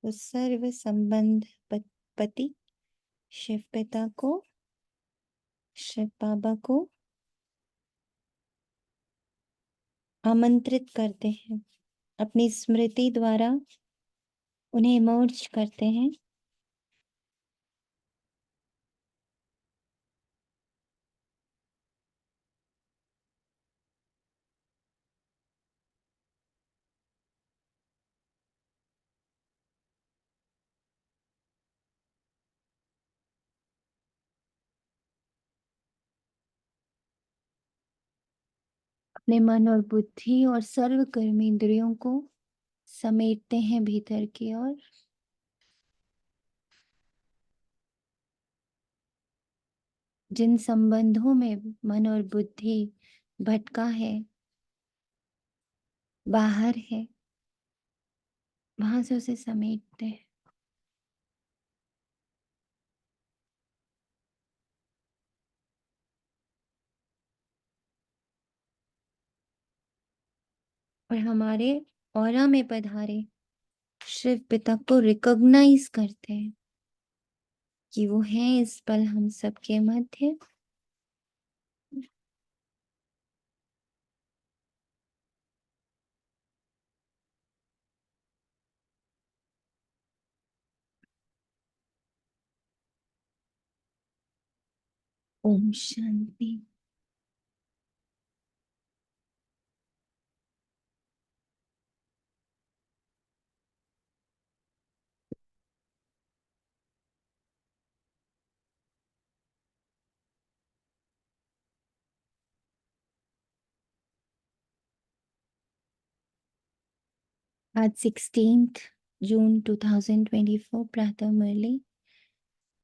तो सर्व संबंध पति शिव पिता को, शिव बाबा को आमंत्रित करते हैं, अपनी स्मृति द्वारा उन्हें इमर्ज करते हैं। अपने मन और बुद्धि और सर्व कर्मेंद्रियों को समेटते हैं भीतर की ओर। जिन संबंधों में मन और बुद्धि भटका है, बाहर है, वहां से उसे समेटते हैं। और हमारे ऑरा में पधारे शिव पिता को रिकॉग्नाइज करते हैं कि वो हैं इस पल हम सबके मध्य। ओम शांति। आज 16 जून 2024 प्रातः मुरली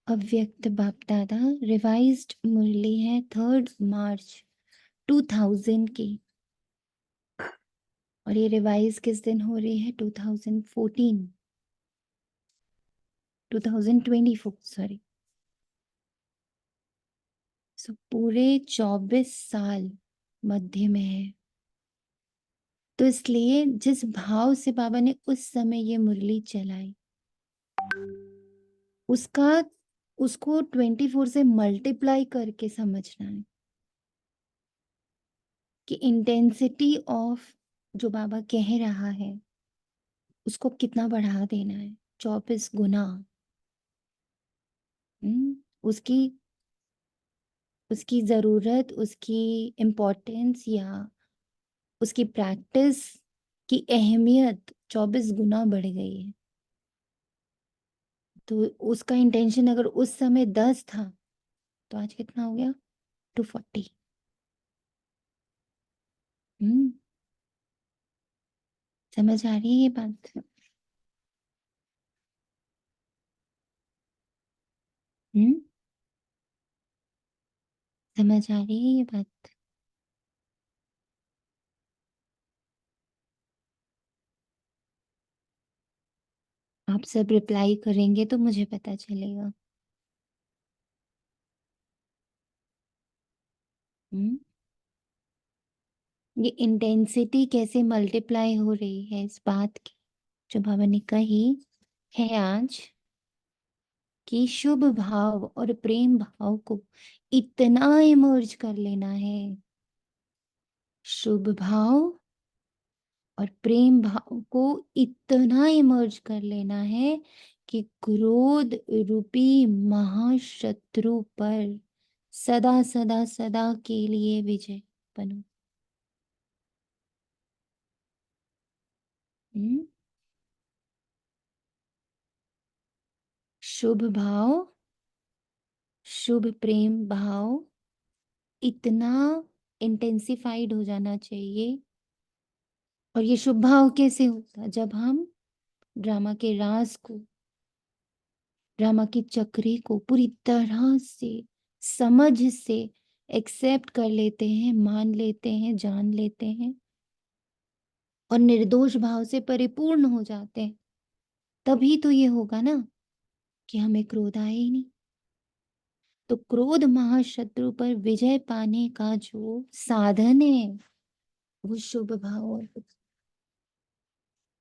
अव्यक्त बाप दादा। रिवाइज्ड मुरली है 3 मार्च 2000 की, और ये रिवाइज किस दिन हो रही है? 2024 सॉरी। सो पूरे 24 साल मध्य में है। तो इसलिए जिस भाव से बाबा ने उस समय ये मुरली चलाई, उसका उसको 24 से मल्टीप्लाई करके समझना है कि इंटेंसिटी ऑफ जो बाबा कह रहा है उसको कितना बढ़ा देना है। 24 गुना। उसकी उसकी जरूरत, उसकी इम्पोर्टेंस या उसकी प्रैक्टिस की अहमियत 24 गुना बढ़ गई है। तो उसका इंटेंशन अगर उस समय 10 था तो आज कितना हो गया? 240। हम्म समझ आ रही है ये बात? हम्म समझ आ रही है ये बात? आप सब रिप्लाई करेंगे तो मुझे पता चलेगा। हम्म ये इंटेंसिटी कैसे मल्टीप्लाई हो रही है इस बात की जो बाबा ने कही है आज, कि शुभ भाव और प्रेम भाव को इतना इमर्ज कर लेना है। शुभ भाव और प्रेम भाव को इतना इमर्ज कर लेना है कि क्रोध रूपी महाशत्रु पर सदा सदा सदा के लिए विजय बनो। हम्म? शुभ भाव, शुभ प्रेम भाव इतना इंटेंसिफाइड हो जाना चाहिए। और ये शुभ भाव कैसे होता? जब हम ड्रामा के राज को, ड्रामा की चक्री को पूरी तरह से समझ से एक्सेप्ट कर लेते हैं, मान लेते हैं, जान लेते हैं और निर्दोष भाव से परिपूर्ण हो जाते हैं, तभी तो ये होगा ना कि हमें क्रोध आए ही नहीं। तो क्रोध महाशत्रु पर विजय पाने का जो साधन है वो शुभ भाव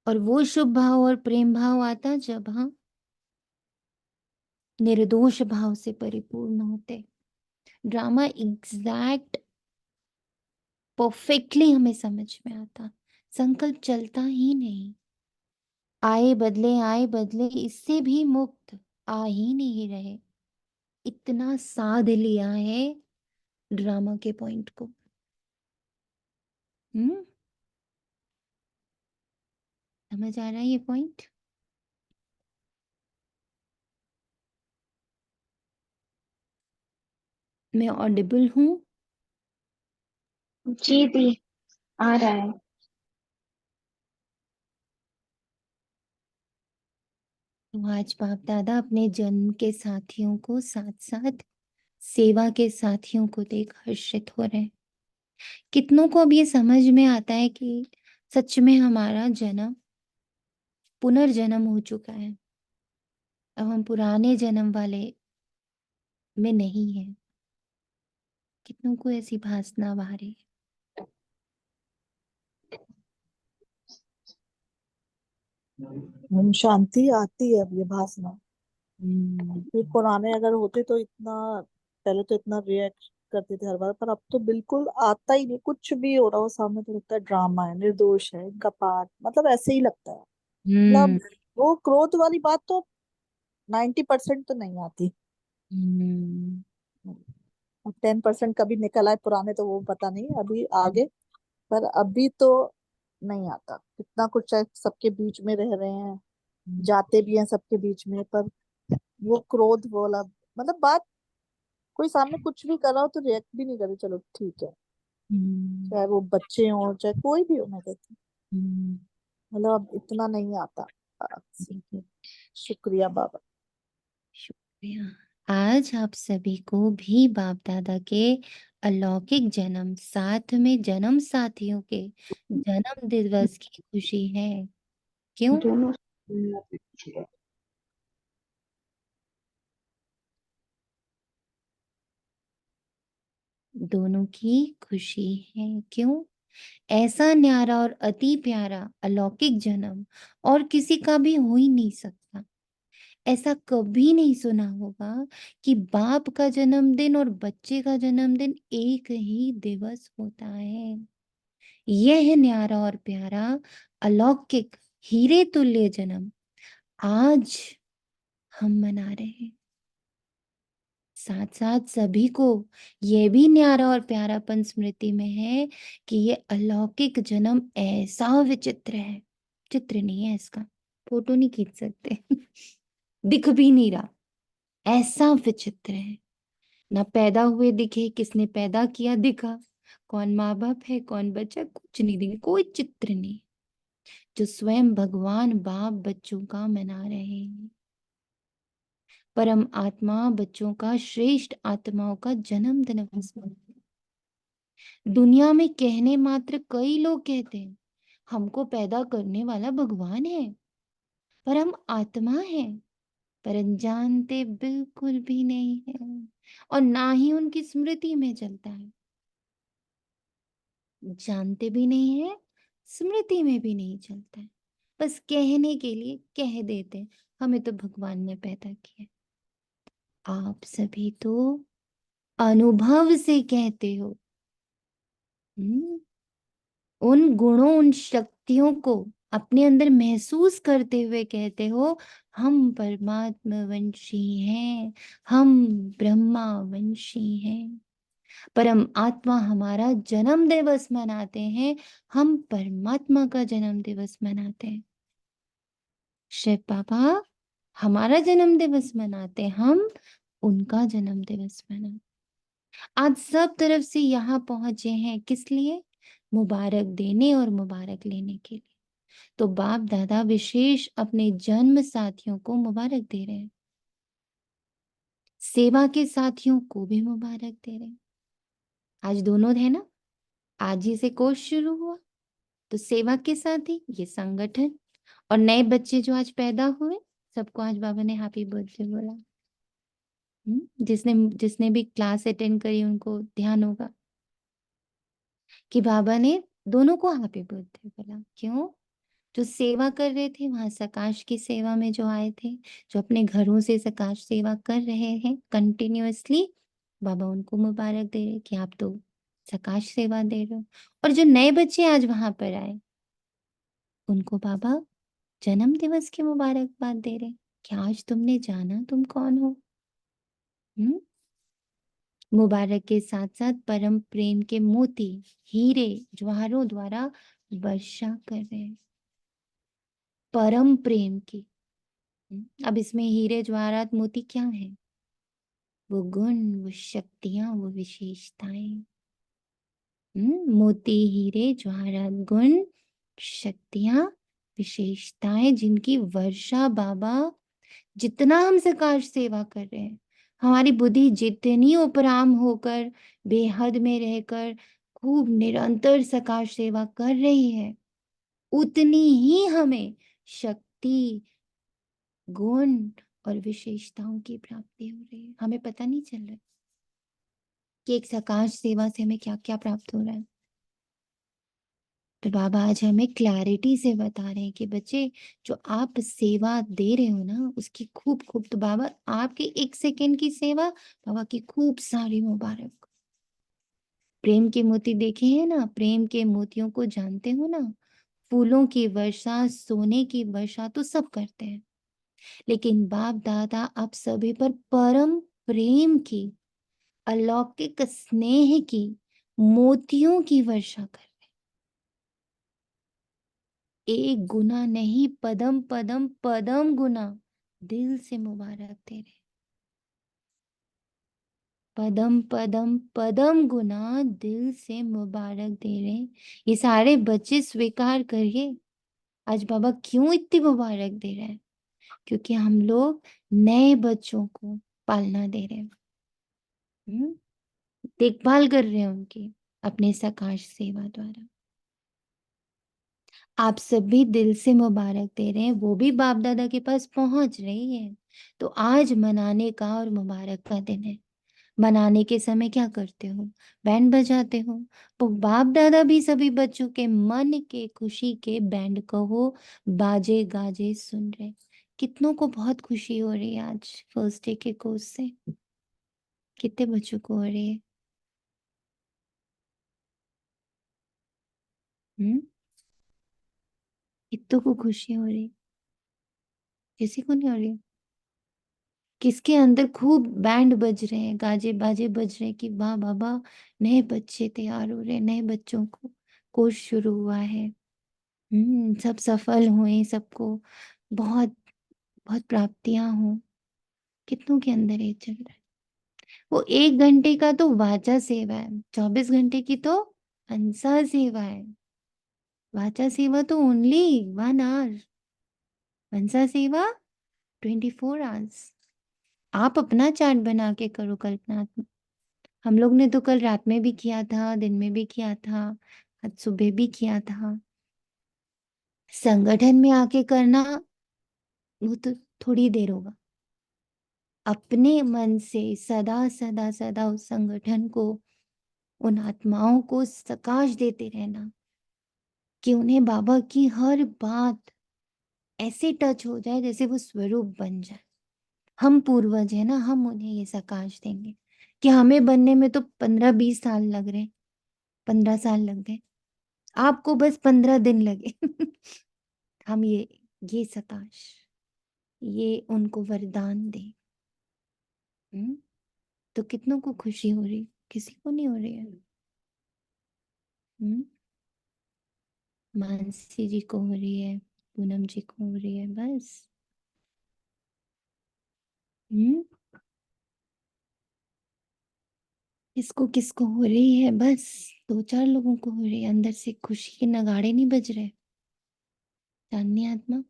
और वो शुभ भाव और प्रेम भाव आता जब हम निर्दोष भाव से परिपूर्ण होते। ड्रामा एग्जैक्ट परफेक्टली हमें समझ में आता, संकल्प चलता ही नहीं। आए बदले इससे भी मुक्त आ ही नहीं रहे। इतना साध लिया है ड्रामा के पॉइंट को। समझ आ रहा है ये पॉइंट? मैं ऑडिबल हूँ? जी दी, आ रहा है। तो आज बाप दादा अपने जन्म के साथियों को साथ साथ सेवा के साथियों को देख हर्षित हो रहे हैं। कितनों को अब ये समझ में आता है कि सच में हमारा जन्म पुनर्जन्म हो चुका है। अब हम पुराने जन्म वाले में नहीं है। कितनों को ऐसी भासना आ रही है? शांति आती है अब ये भासना। हम्म, ये पुराने अगर होते तो इतना, पहले तो इतना रिएक्ट करते थे हर बार, पर अब तो बिल्कुल आता ही नहीं। कुछ भी हो रहा हो सामने तो लगता है ड्रामा है, निर्दोष है, इनका पार्ट, मतलब ऐसे ही लगता है। हम्म, मतलब वो क्रोध वाली बात तो 90% तो नहीं आती। हम्म, 10% कभी निकल आए पुराने तो वो पता नहीं अभी आगे, पर अभी तो नहीं आता। कितना कुछ चाहे सबके बीच में रह रहे हैं, जाते भी हैं सबके बीच में, पर वो क्रोध वाला मतलब बात, कोई सामने कुछ भी कर रहा हो तो रिएक्ट भी नहीं करे, चलो ठीक है। हम्म, चाहे वो बच्चे हो चाहे कोई भी हो, मैं कहती हूँ हम्म, मतलब अब इतना नहीं आता। आ, बिल्कुल। शुक्रिया बाबा। शुक्रिया। आज आप सभी को भी बाप दादा के अलौकिक जन्म साथ में जन्म साथियों के जन्म दिवस की खुशी है। क्यों? दोनों। दोनों की खुशी है। क्यों? ऐसा न्यारा और अति प्यारा अलौकिक जन्म और किसी का भी हो ही नहीं सकता। ऐसा कभी नहीं सुना होगा कि बाप का जन्मदिन और बच्चे का जन्मदिन एक ही दिवस होता है। यह न्यारा और प्यारा अलौकिक हीरे तुल्य जन्म आज हम मना रहे हैं। साथ साथ सभी को यह भी न्यारा और प्यारापन स्मृति में है कि ये अलौकिक जन्म ऐसा विचित्र है। चित्र नहीं है इसका, फोटो नहीं खींच सकते दिख भी नहीं रहा, ऐसा विचित्र है। ना पैदा हुए दिखे, किसने पैदा किया दिखा, कौन माँ बाप है कौन बच्चा, कुछ नहीं दिखे, कोई चित्र नहीं। जो स्वयं भगवान बाप बच्चों का मना रहे हैं। परम आत्मा बच्चों का श्रेष्ठ आत्माओं का जन्म दिवस। दुनिया में कहने मात्र कई लोग कहते हैं हमको पैदा करने वाला भगवान है, पर हम आत्मा है, पर जानते बिल्कुल भी नहीं है और ना ही उनकी स्मृति में चलता है। जानते भी नहीं है, स्मृति में भी नहीं चलता है। बस कहने के लिए कह देते हैं हमें तो भगवान ने पैदा किया। आप सभी तो अनुभव से कहते हो। हम्म, उन गुणों उन शक्तियों को अपने अंदर महसूस करते हुए कहते हो हम परमात्मा वंशी हैं, हम ब्रह्मा वंशी हैं। परम आत्मा हमारा जन्म दिवस मनाते हैं, हम परमात्मा का जन्म दिवस मनाते हैं। शिव बाबा हमारा जन्म दिवस मनाते हैं, हम उनका जन्म दिवस मनाते। आज सब तरफ से यहाँ पहुंचे हैं किस लिए? मुबारक देने और मुबारक लेने के लिए। तो बाप दादा विशेष अपने जन्म साथियों को मुबारक दे रहे हैं, सेवा के साथियों को भी मुबारक दे रहे हैं। आज दोनों है ना, आज ही से कोर्स शुरू हुआ। तो सेवा के साथ ही ये संगठन और नए बच्चे जो आज पैदा हुए सबको आज बाबा ने हैप्पी बर्थडे बोला। जिसने जिसने भी क्लास अटेंड करी उनको ध्यान होगा कि बाबा ने दोनों को हैप्पी बर्थडे बोला। क्यों? जो सेवा कर रहे थे वहां सकाश की सेवा में जो आए थे, जो अपने घरों से सकाश सेवा कर रहे हैं कंटिन्यूअसली, बाबा उनको मुबारक दे रहे कि आप तो सकाश सेवा दे रहे हो। और जो नए बच्चे आज वहां पर आए उनको बाबा जन्म दिवस की मुबारकबाद दे रहे कि आज तुमने जाना तुम कौन हो। मुबारक के साथ साथ परम प्रेम के मोती हीरे ज्वारों द्वारा वर्षा कर रहे हैं, परम प्रेम की। अब इसमें हीरे ज्वारात मोती क्या है? वो गुण, वो शक्तियां, वो विशेषताएं। मोती हीरे ज्वारात गुण शक्तियां विशेषताएं जिनकी वर्षा बाबा, जितना हम सकाश सेवा कर रहे हैं, हमारी बुद्धि जितनी उपराम होकर बेहद में रहकर खूब निरंतर सकाश सेवा कर रही है, उतनी ही हमें शक्ति, गुण और विशेषताओं की प्राप्ति हो रही है। हमें पता नहीं चल रहा कि एक सकाश सेवा से हमें क्या क्या प्राप्त हो रहा है। तो बाबा आज हमें क्लैरिटी से बता रहे हैं कि बच्चे, जो आप सेवा दे रहे हो ना उसकी खूब खूब, तो बाबा आपके 1 सेकेंड की सेवा बाबा की खूब सारी मुबारक। प्रेम के मोती देखे हैं ना, प्रेम के मोतियों को जानते हो ना, फूलों की वर्षा, सोने की वर्षा तो सब करते हैं, लेकिन बाप दादा आप सभी पर परम प्रेम की, अलौकिक स्नेह की, मोतियों की वर्षा कर, एक गुना नहीं, पदम पदम पदम गुना दिल से मुबारक दे रहे, पदम पदम पदम गुना दिल से मुबारक दे रहे। ये सारे बच्चे स्वीकार करिए आज बाबा क्यों इतनी मुबारक दे रहे हैं, क्योंकि हम लोग नए बच्चों को पालना दे रहे हैं, देखभाल कर रहे हैं उनकी अपने सकाश सेवा द्वारा। आप सभी दिल से मुबारक दे रहे हैं, वो भी बाप दादा के पास पहुंच रही है। तो आज मनाने का और मुबारक का दिन है। मनाने के समय क्या करते हो? बैंड बजाते हो। तो बाप दादा भी सभी बच्चों के मन के खुशी के बैंड कहो बाजे गाजे सुन रहे। कितनों को बहुत खुशी हो रही है आज फर्स्ट डे के कोर्स से? कितने बच्चों को हो रही है? कितनों को खुशी हो रही? किसी को नहीं हो रही? किसके अंदर खूब बैंड बज रहे हैं, गाजे बाजे बज रहे हैं कि वाह बाबा, नए बच्चे तैयार हो रहे हैं, नए बच्चों को कोर्स शुरू हुआ है। सब सफल हुए, सबको बहुत बहुत प्राप्तियां हो। कितनों के अंदर ये चल रहा है? वो 1 घंटे का तो वाचा सेवा है, 24 घंटे की तो हंसा सेवा है। वाचा सेवा तो ओनली 1 आवर, हंसा सेवा 24 आवर्स। आप अपना चार्ट बना के करो कल्पनात्मक। हम लोग ने तो कल रात में भी किया था, दिन में भी किया था, आज सुबह भी किया था। संगठन में आके करना वो तो थोड़ी देर होगा। अपने मन से सदा सदा सदा उस संगठन को, उन आत्माओं को प्रकाश देते रहना कि उन्हें बाबा की हर बात ऐसे टच हो जाए जैसे वो स्वरूप बन जाए। हम पूर्वज है ना, हम उन्हें ये प्रकाश देंगे कि हमें बनने में तो 15-20 साल लग रहे, 15 साल लग गए, आपको बस 15 दिन लगे। हम ये सकाश, ये उनको वरदान दे। तो कितनों को खुशी हो रही? किसी को नहीं हो रही है। मानसी जी को हो रही है, पूनम जी को हो रही है, बस। हम्म किसको किसको हो रही है? बस 2-4 लोगों को हो रही है। अंदर से खुशी के नगाड़े नहीं बज रहे? चांदनी आत्मा,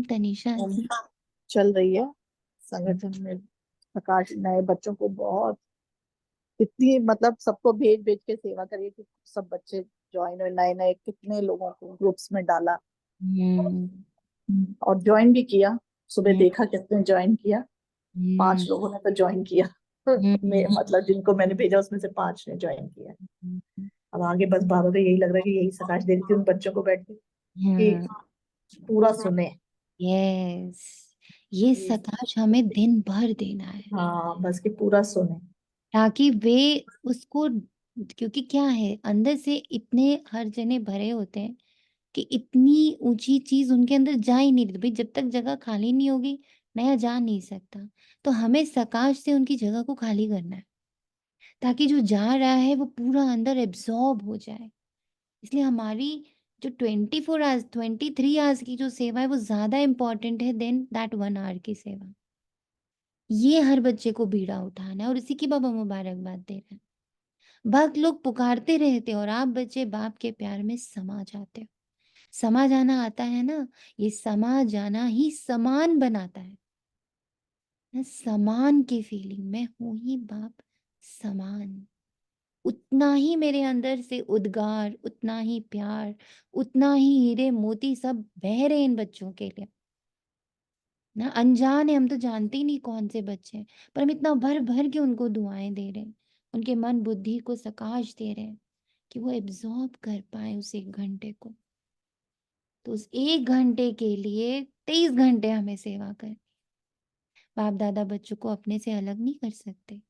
तनीषा जी। चल रही है संगठन में। प्रकाश नए बच्चों को बहुत, इतनी मतलब सबको भेज भेज के सेवा करिए कि सब बच्चे ज्वाइन हुए, नए नए कितने लोगों को ग्रुप्स में डाला। हम्म और ज्वाइन भी किया, सुबह हम्म देखा कितने ज्वाइन किया। 5 लोगों ने तो ज्वाइन किया। हम्म मतलब जिनको मैंने भेजा उसमें से 5 ने ज्वाइन किया। अब आगे बस बाबा को यही लग रहा है कि यही सकाश दे रही थी उन बच्चों को बैठ के हाँ। कि पूरा सुने। यस, ये ये सकाश हमें दिन भर देना है, हाँ, बस कि पूरा सुने। ताकि वे उसको, क्योंकि क्या है अंदर से इतने हर जने भरे होते हैं कि इतनी ऊंची चीज उनके अंदर जा ही नहीं रही। भाई जब तक जगह खाली नहीं होगी नया जा नहीं सकता। तो हमें सकाश से उनकी जगह को खाली करना है, ताकि जो जा रहा है वो पूरा अंदर एब्जॉर्ब हो जाए। इसलिए हमारी जो 24 आवर्स 23 आवर्स की जो सेवा है वो ज्यादा इंपॉर्टेंट है देन दैट 1 आवर की सेवा। ये हर बच्चे को बीड़ा उठाना है और इसी की बाबा मुबारकबाद दे रहे हैं। भक्त लोग पुकारते रहते और आप बच्चे बाप के प्यार में समा जाते हो। समा जाना आता है ना, ये समा जाना ही समान बनाता है। मैं समान की फीलिंग में हूं ही बाप समान। उतना ही मेरे अंदर से उद्गार, उतना ही प्यार, उतना ही हीरे मोती सब बह रहे हैं इन बच्चों के लिए ना। अनजान है, हम तो जानते ही नहीं कौन से बच्चे हैं, पर हम इतना भर भर के उनको दुआएं दे रहे हैं, उनके मन बुद्धि को सकाश दे रहे हैं कि वो एब्जॉर्ब कर पाए उस 1 घंटे को। तो उस 1 घंटे के लिए 23 घंटे हमें सेवा कर। बाप दादा बच्चों को अपने से अलग नहीं कर सकते।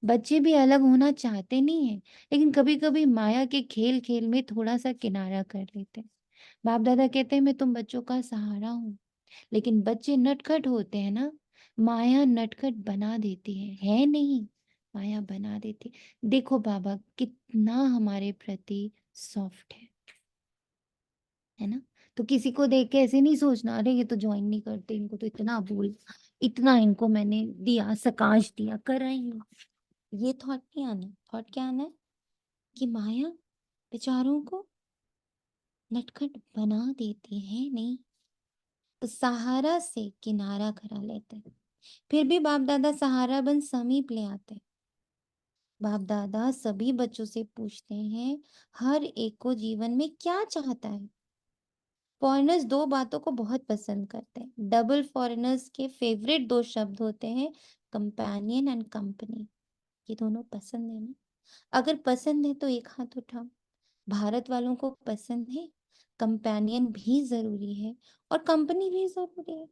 बच्चे भी अलग होना चाहते नहीं है, लेकिन कभी कभी माया के खेल खेल में थोड़ा सा किनारा कर लेते हैं। बाप दादा कहते हैं मैं तुम बच्चों का सहारा हूँ, लेकिन बच्चे नटखट होते हैं ना, माया नटखट बना देती है नहीं, माया बना देती है। देखो बाबा कितना हमारे प्रति सॉफ्ट है ना। तो किसी को देख के ऐसे नहीं सोचना अरे ये तो ज्वाइन नहीं करते, इनको तो इतना बोल, इतना इनको मैंने दिया, सकाश दिया, करा ही नहीं। ये थॉट नहीं आना। थॉट क्या आना है कि माया बेचारों को नटखट बना देती है नहीं, तो सहारा से किनारा करा लेते हैं। फिर भी बाप दादा सहारा बन समीप ले आते हैं। बाप दादा सभी बच्चों से पूछते हैं हर एक को जीवन में क्या चाहता है। फॉरेनर्स 2 बातों को बहुत पसंद करते हैं। डबल फॉरेनर्स के फेवरेट 2 शब्द होते हैं कंपेनियन एंड कंपनी। ये दोनों पसंद है ना? अगर पसंद है तो एक हाथ उठाओ। भारत वालों को पसंद है, कंपेनियन भी जरूरी है और कंपनी भी जरूरी है।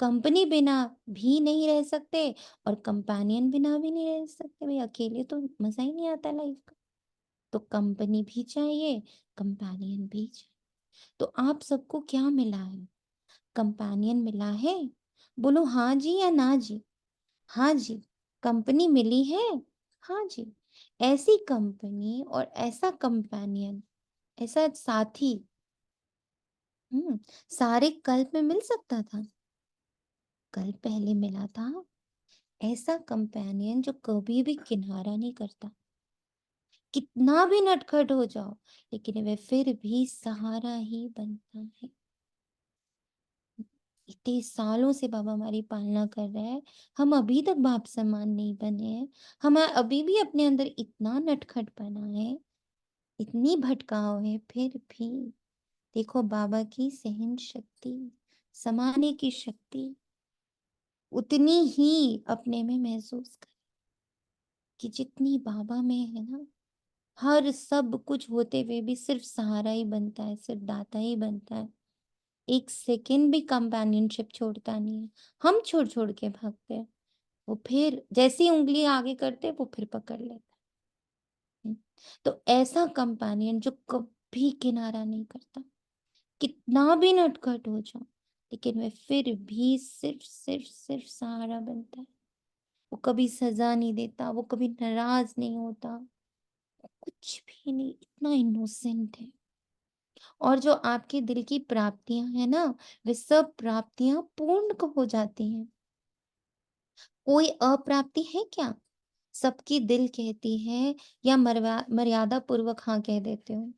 कंपनी बिना भी नहीं रह सकते और कंपेनियन बिना भी नहीं रह सकते। भाई अकेले तो मजा ही नहीं आता लाइफ का। तो कंपनी भी चाहिए, कंपेनियन भी चाहिए। तो आप सबको क्या मिला है? कंपेनियन मिला है? बोलो हाँ जी या ना जी। हाँ जी। कंपनी मिली है? हाँ जी। ऐसी कंपनी और ऐसा कंपेनियन, ऐसा साथी सारे कल्प में मिल सकता था? कल पहले मिला था। ऐसा कंपेनियन जो कभी भी किनारा नहीं करता, कितना भी नटखट हो जाओ लेकिन वह फिर भी सहारा ही बनता है। इतने सालों से बाबा हमारी पालना कर रहे हैं, हम अभी तक बाप समान नहीं बने हैं। हम अभी भी अपने अंदर इतना नटखट बना है, इतनी भटकाव है, फिर भी देखो बाबा की सहन शक्ति, समाने की शक्ति उतनी ही अपने में महसूस कर कि जितनी बाबा में है ना। हर सब कुछ होते हुए भी सिर्फ सहारा ही बनता है, सिर्फ दाता ही बनता है। 1 सेकेंड भी कंपेनियनशिप छोड़ता नहीं है। हम छोड़ छोड़ के भागते हैं, वो फिर जैसी उंगली आगे करते वो फिर पकड़ लेता है। तो ऐसा कंपेनियन जो कभी किनारा नहीं करता, कितना भी नटखट हो जाओ लेकिन वह फिर भी सिर्फ सिर्फ सिर्फ सहारा बनता है। वो कभी सजा नहीं देता, वो कभी नाराज नहीं होता, कुछ भी नहीं, इतना इनोसेंट है। और जो आपके दिल की प्राप्तियां है ना, वे सब प्राप्तियां पूर्ण हो जाती हैं। कोई अप्राप्ति है क्या? सबकी दिल कहती है या मर्यादा पूर्वक हाँ कह देते हो?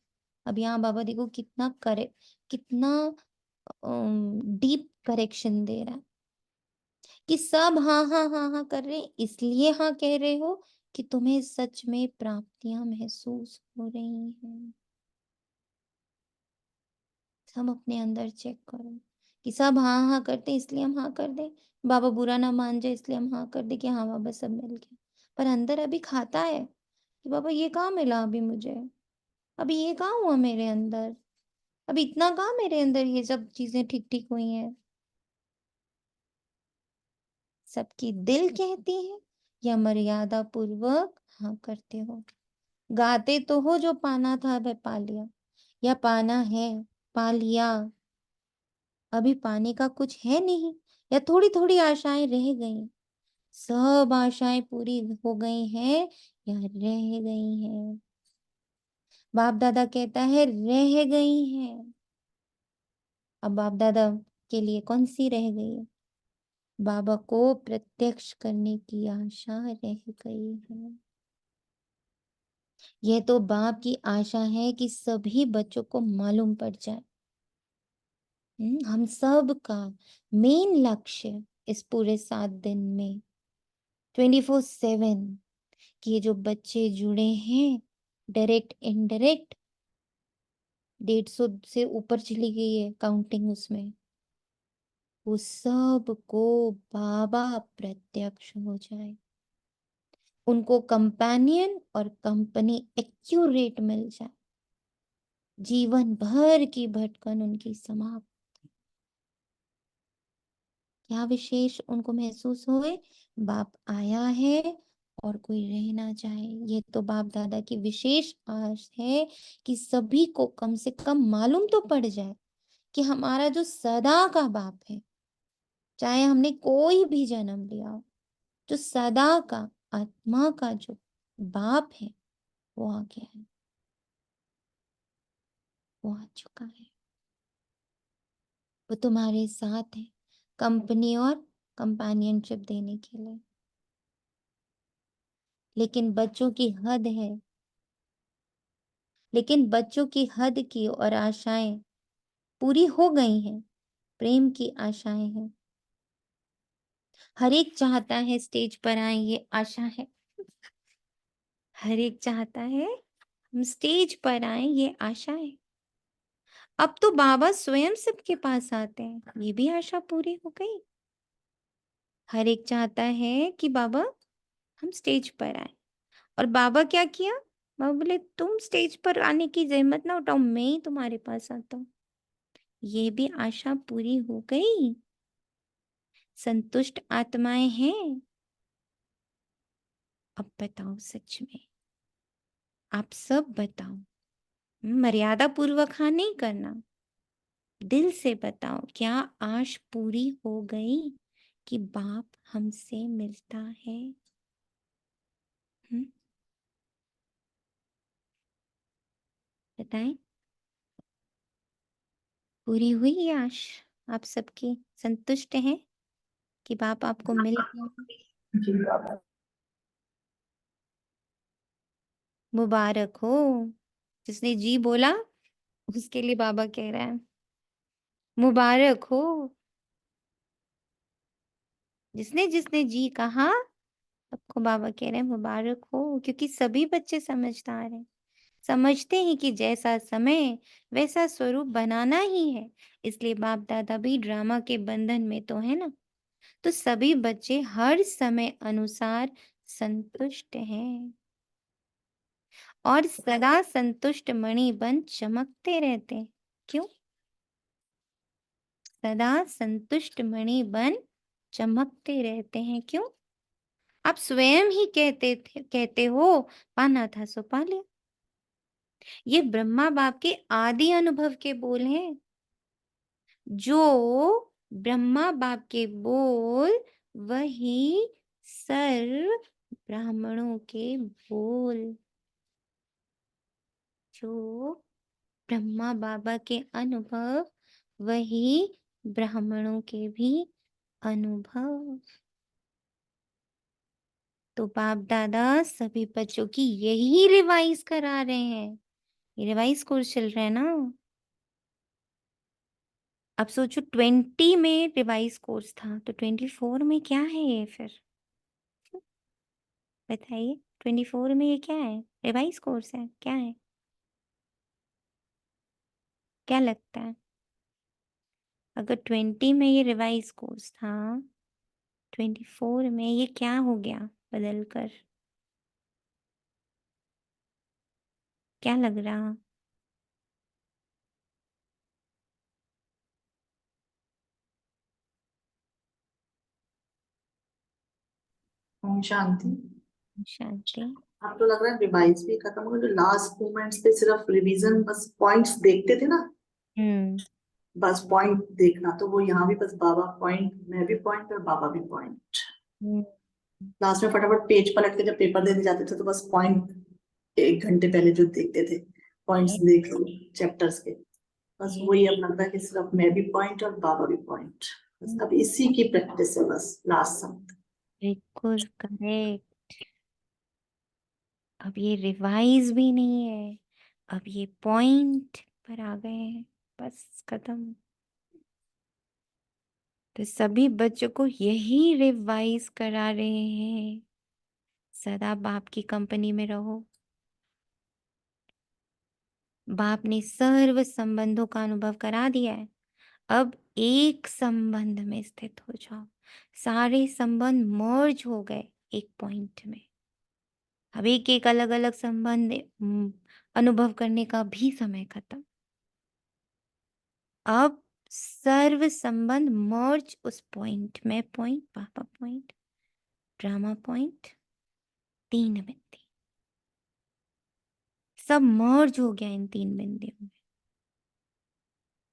अब यहाँ बाबा देखो कितना करे, कितना डीप करेक्शन दे रहा है कि सब हाँ हाँ हाँ हाँ कर रहे हैं, इसलिए हाँ कह रहे हो कि तुम्हें सच में प्राप्तियां महसूस हो रही हैं। हम अपने अंदर चेक करो कि सब हाँ हाँ करते हैं इसलिए हम हाँ कर दें, बाबा बुरा ना मान जाए इसलिए हम हाँ कर दें कि हाँ बाबा सब मिल गया। पर अंदर अभी खाता है कि बाबा ये कहाँ मिला अभी मुझे, अभी ये कहाँ हुआ मेरे अंदर, अभी इतना कहाँ मेरे अंदर ये सब चीजें ठीक ठीक हुई हैं। सबकी दिल कहती है या मर्यादा पूर्वक हाँ करते हो। गाते तो हो जो पाना था वह पा लिया, या पाना है पा लिया, अभी पाने का कुछ है नहीं, या थोड़ी थोड़ी आशाएं रह गई। सब आशाएं पूरी हो गई हैं या रह गई हैं। बाप दादा कहता है रह गई हैं। अब बाप दादा के लिए कौन सी रह गई है? बाबा को प्रत्यक्ष करने की आशा रह गई है। यह तो बाप की आशा है कि सभी बच्चों को मालूम पड़ जाए। हम सब का मेन लक्ष्य इस पूरे 7 दिन में 24/7 कि ये जो बच्चे जुड़े हैं, डायरेक्ट इनडायरेक्ट 150 से ऊपर चली गई है काउंटिंग उसमें, वो सब को बाबा प्रत्यक्ष हो जाए, उनको कंपेनियन और कंपनी एक्यूरेट मिल जाए, जीवन भर की भटकन उनकी समाप्त। क्या विशेष उनको महसूस होए, बाप आया है और कोई रह ना जाए। ये तो बाप दादा की विशेष आश है कि सभी को कम से कम मालूम तो पड़ जाए कि हमारा जो सदा का बाप है, चाहे हमने कोई भी जन्म लिया हो, जो सदा का आत्मा का जो बाप है वो आ गया है, वो आ चुका है, वो तुम्हारे साथ है कंपनी और कंपेनियनशिप देने के लिए। लेकिन बच्चों की हद है, लेकिन बच्चों की हद की और आशाएं पूरी हो गई हैं, प्रेम की आशाएं हैं। हर एक चाहता है स्टेज पर आए, ये आशा है। हर एक चाहता है हम स्टेज पर आए, ये आशा है। अब तो बाबा स्वयं सबके पास आते हैं, ये भी आशा पूरी हो गई। हर एक चाहता है कि बाबा हम स्टेज पर आए, और बाबा क्या किया, बाबा बोले तुम स्टेज पर आने की जहमत ना उठाओ, मैं ही तुम्हारे पास आता हूँ। ये भी आशा पूरी हो गई। संतुष्ट आत्माएं हैं। अब बताओ सच में, आप सब बताओ, मर्यादा पूर्वक हाँ नहीं करना, दिल से बताओ, क्या आश पूरी हो गई कि बाप हमसे मिलता है? हम्म, बताएं, पूरी हुई ये आश? आप सबकी संतुष्ट हैं कि बाप आपको मिल गया? जी बाबा। मुबारक हो। जिसने जी बोला उसके लिए बाबा कह रहा है मुबारक हो। जिसने जिसने जी कहा सबको बाबा कह रहे हैं मुबारक हो, क्योंकि सभी बच्चे समझदार हैं, समझते हैं कि जैसा समय वैसा स्वरूप बनाना ही है। इसलिए बाप दादा भी ड्रामा के बंधन में तो है ना, तो सभी बच्चे हर समय अनुसार संतुष्ट हैं और सदा संतुष्ट मणि बन चमकते रहते हैं। क्यों? सदा संतुष्ट मणि बन चमकते रहते हैं। क्यों? आप स्वयं ही कहते हो पाना था सो पा लिया। ये ब्रह्मा बाप के आदि अनुभव के बोल हैं, जो ब्रह्मा बाप के बोल वही सर्व ब्राह्मणों के बोल। जो ब्रह्मा बाबा के अनुभव वही ब्राह्मणों के भी अनुभव। तो बाप दादा सभी बच्चों की यही रिवाइज करा रहे हैं। ये रिवाइज कोर्स चल रहा है ना। अब सोचो 20 में रिवाइज कोर्स था तो 24 में क्या है ये फिर? बताइए, 24 में ये क्या है? रिवाइज कोर्स है, क्या है? क्या लगता है? अगर 20 में ये रिवाइज कोर्स था, 24 में ये क्या हो गया बदल कर? क्या लग रहा? ओम शांति। शांति। आपको लग रहा है रिवाइज भी खत्म हो गया? जो लास्ट मोमेंट्स पे सिर्फ रिवीजन, बस पॉइंट्स देखते थे ना, हम्म। बस पॉइंट देखना, तो वो यहाँ भी बस बाबा पॉइंट, मैं भी पॉइंट और बाबा भी पॉइंट। हम्म। लास्ट में फटाफट पेज पलट के जब पेपर देने जाते थे तो बस पॉइंट 1 घंटे पहले जो देखते थे, पॉइंट्स देख लो चैप्टर्स के, बस वही अब लगता है कि सिर्फ मैं भी पॉइंट और बाबा भी पॉइंट। बस अब इसी की प्रैक्टिस है, बस लास्ट सब। बिल्कुल करेक्ट। अब ये रिवाइज भी नहीं है, अब ये पॉइंट पर आ गए हैं, बस खत्म। तो सभी बच्चों को यही रिवाइज करा रहे हैं, सदा बाप की कंपनी में रहो। बाप ने सर्व संबंधों का अनुभव करा दिया है, अब एक संबंध में स्थित हो जाओ। सारे संबंध मर्ज हो गए एक पॉइंट में। अब एक एक अलग अलग संबंध अनुभव करने का भी समय खत्म। अब सर्व संबंध मर्ज उस पॉइंट में, पॉइंट पापा पॉइंट ड्रामा पॉइंट, तीन बिंदी सब मर्ज हो गया इन तीन बिंदियों में।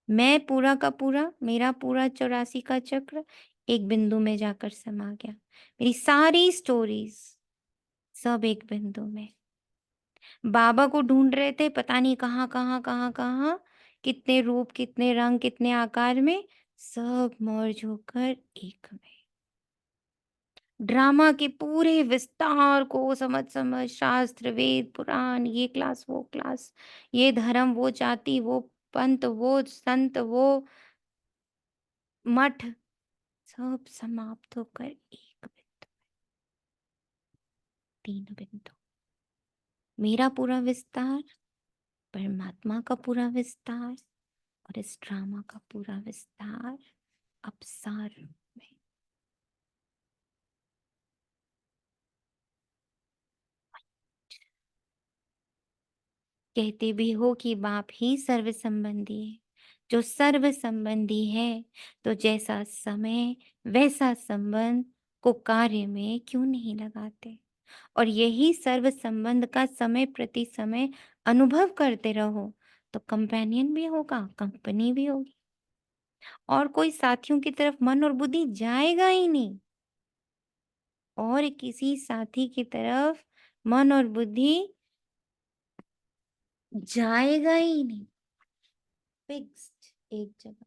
मैं पूरा का पूरा, मेरा पूरा 84 का चक्र एक बिंदु में जाकर समा गया। मेरी सारी स्टोरीज सब एक बिंदु में। बाबा को ढूंढ रहे थे, पता नहीं कहाँ कहाँ कहाँ कहाँ, कितने रूप, कितने रंग, कितने आकार में, सब मर्ज होकर एक में। ड्रामा के पूरे विस्तार को समझ समझ, शास्त्र वेद पुराण, ये क्लास वो क्लास, ये धर्म वो जाति वो पंथ वो संत वो मठ, सब समाप्त होकर एक बिंदु, तीन बिंदु। मेरा पूरा विस्तार, परमात्मा का पूरा विस्तार, और इस ड्रामा का पूरा विस्तार अब सार में। कहते भी हो कि बाप ही सर्व संबंधी है। जो सर्व संबंधी है तो जैसा समय वैसा संबंध को कार्य में क्यों नहीं लगाते? और यही सर्व संबंध का समय प्रति समय अनुभव करते रहो तो कंपेनियन भी होगा, कंपनी भी होगी, और कोई साथियों की तरफ मन और बुद्धि जाएगा ही नहीं। और किसी साथी की तरफ मन और बुद्धि जाएगा ही नहीं, फिक्स्ड एक जगह।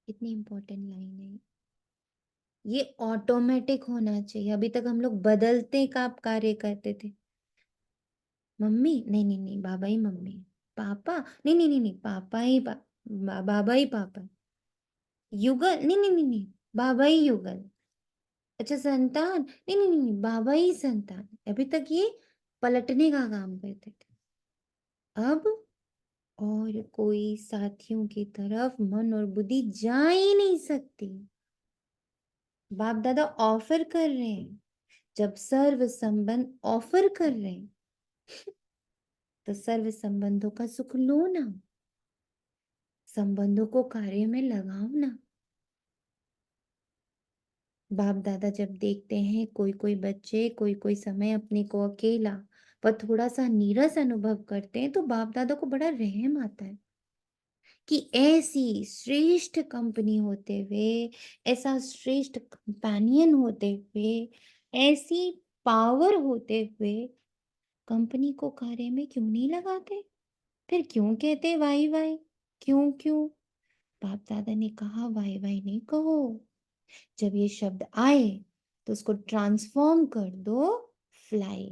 कितनी इंपॉर्टेंट लाइन है ये। ऑटोमेटिक होना चाहिए। अभी तक हम लोग बदलते का कार्य करते थे। मम्मी नहीं नहीं नहीं, बाबा ही मम्मी, पापा नहीं नहीं नहीं नहीं, पापा ही बाबा ही पापा, युगल नहीं नहीं नहीं नहीं, बाबा ही युगल, अच्छा संतान नहीं नहीं नहीं नहीं, बाबा ही संतान। अभी तक ये पलटने का काम करते थे। अब और कोई साथियों की तरफ मन और बुद्धि जा ही नहीं सकती। बाप दादा ऑफर कर रहे हैं, जब सर्व संबंध ऑफर कर रहे हैं तो सर्व संबंधों का सुख लो ना, संबंधों को कार्य में लगाओ ना। बाप दादा जब देखते हैं कोई कोई बच्चे कोई कोई समय अपने को अकेला व थोड़ा सा नीरस अनुभव करते हैं तो बाप दादा को बड़ा रहम आता है कि ऐसी श्रेष्ठ कंपनी होते हुए, ऐसा श्रेष्ठ कंपेनियन होते हुए, ऐसी पावर होते हुए कंपनी को कार्य में क्यों नहीं लगाते? फिर क्यों कहते वाई वाई? क्यों क्यों? बाप दादा ने कहा वाई वाई नहीं कहो। जब ये शब्द आए तो उसको ट्रांसफॉर्म कर दो फ्लाई।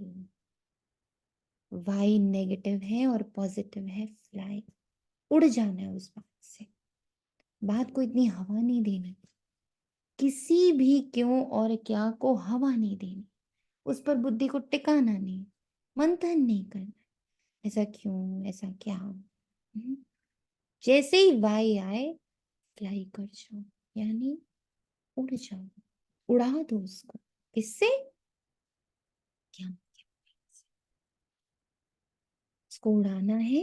वाई नेगेटिव है और पॉजिटिव है फ्लाई। उड़ जाना है उस बात से। बात को इतनी हवा नहीं देना, किसी भी क्यों और क्या को हवा नहीं देनी, उस पर बुद्धि को टिकाना नहीं, मंथन नहीं करना, ऐसा क्यों ऐसा क्या। जैसे ही वाई आए फ्लाई कर जाओ, यानी उड़ जाओ, उड़ा दो उसको। किससे? ज्ञान के प्रयोग से। इसको उड़ाना है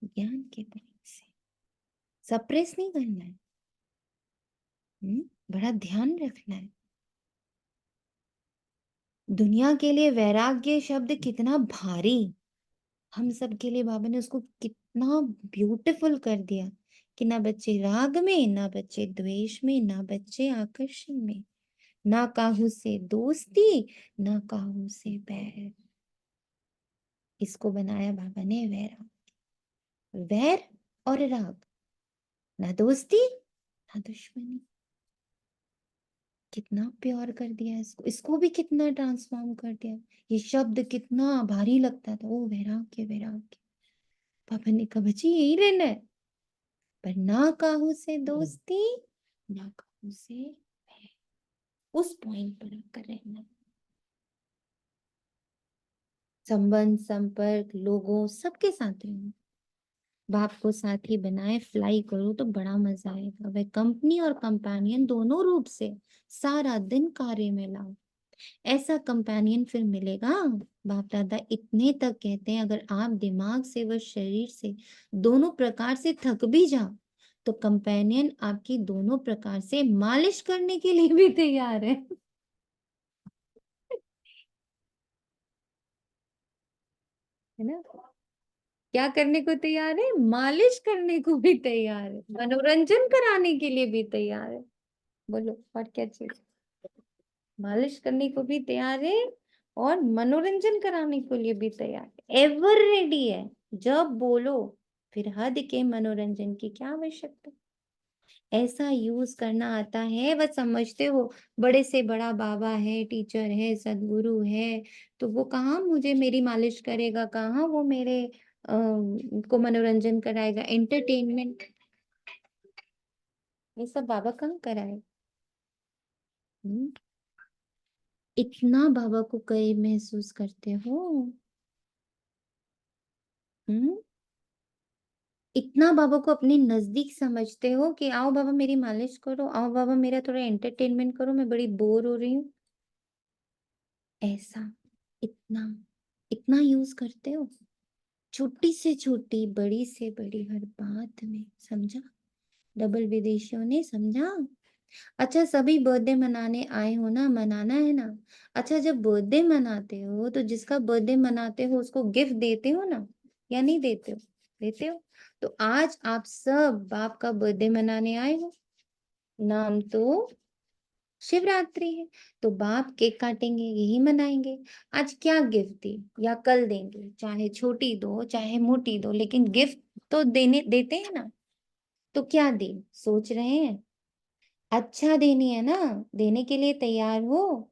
ज्ञान के प्रयोग से, सप्रेस नहीं करना है। बड़ा ध्यान रखना है। दुनिया के लिए वैराग्य शब्द कितना भारी, हम सब के लिए बाबा ने उसको कितना ब्यूटीफुल कर दिया कि ना बच्चे राग में, ना बच्चे द्वेष में, ना बच्चे आकर्षण में, ना काहू से दोस्ती, ना काहू से बैर। इसको बनाया बाबा ने वैराग, वैर और राग, ना दोस्ती ना दुश्मनी। कितना प्योर कर दिया इसको, इसको भी कितना ट्रांसफॉर्म कर दिया। ये शब्द कितना भारी लगता था, ओ वैराग्य वैराग्य। पापा ने कहा बच्ची यही रहना है, पर ना काहू से दोस्ती ना काहू से बैर। उस पॉइंट पर आकर रहना। संबंध संपर्क लोगों सबके साथ रहना। बाप को साथी बनाए, फ्लाई करो तो बड़ा मजा आएगा। वह कंपनी और कंपेनियन दोनों रूप से सारा दिन कार्य में लाओ। ऐसा कंपेनियन फिर मिलेगा। बाप दादा इतने तक कहते हैं, अगर आप दिमाग से व शरीर से दोनों प्रकार से थक भी जाओ तो कंपेनियन आपकी दोनों प्रकार से मालिश करने के लिए भी तैयार है। है ना? क्या करने को तैयार है? मालिश करने को भी तैयार है, मनोरंजन कराने के लिए भी तैयार है। बोलो और क्या चीज? मालिश करने को भी तैयार है और मनोरंजन कराने के लिए भी तैयार है। एवर रेडी है। जब बोलो, फिर हद के मनोरंजन की क्या आवश्यकता। ऐसा यूज करना आता है, वह समझते हो बड़े से बड़ा बाबा है, टीचर है, सदगुरु है, तो वो कहाँ मुझे मेरी मालिश करेगा, कहाँ वो मेरे को मनोरंजन कराएगा, एंटरटेनमेंट। ये सब बाबा कहाँ कराए। हम्म? इतना बाबा को करीब महसूस करते हो। हम्म? इतना बाबा को अपने नजदीक समझते हो कि आओ बाबा मेरी मालिश करो, आओ बाबा मेरा थोड़ा एंटरटेनमेंट करो, मैं बड़ी बोर हो रही हूँ। ऐसा इतना इतना यूज करते हो, छोटी से छोटी बड़ी से बड़ी हर बात में। समझा? डबल विदेशियों ने समझा। अच्छा सभी बर्थडे मनाने आए हो ना, मनाना है ना। अच्छा जब बर्थडे मनाते हो तो जिसका बर्थडे मनाते हो उसको गिफ्ट देते हो ना, या नहीं देते हो? देते हो। तो आज आप सब बाप का बर्थडे मनाने आए हो। नाम तो शिवरात्रि है, तो बाप केक काटेंगे, यही मनाएंगे। आज क्या गिफ्ट दी या कल देंगे, चाहे छोटी दो चाहे मोटी दो, लेकिन गिफ्ट तो देने देते हैं ना। तो क्या दे सोच रहे हैं? अच्छा देनी है ना, देने के लिए तैयार हो।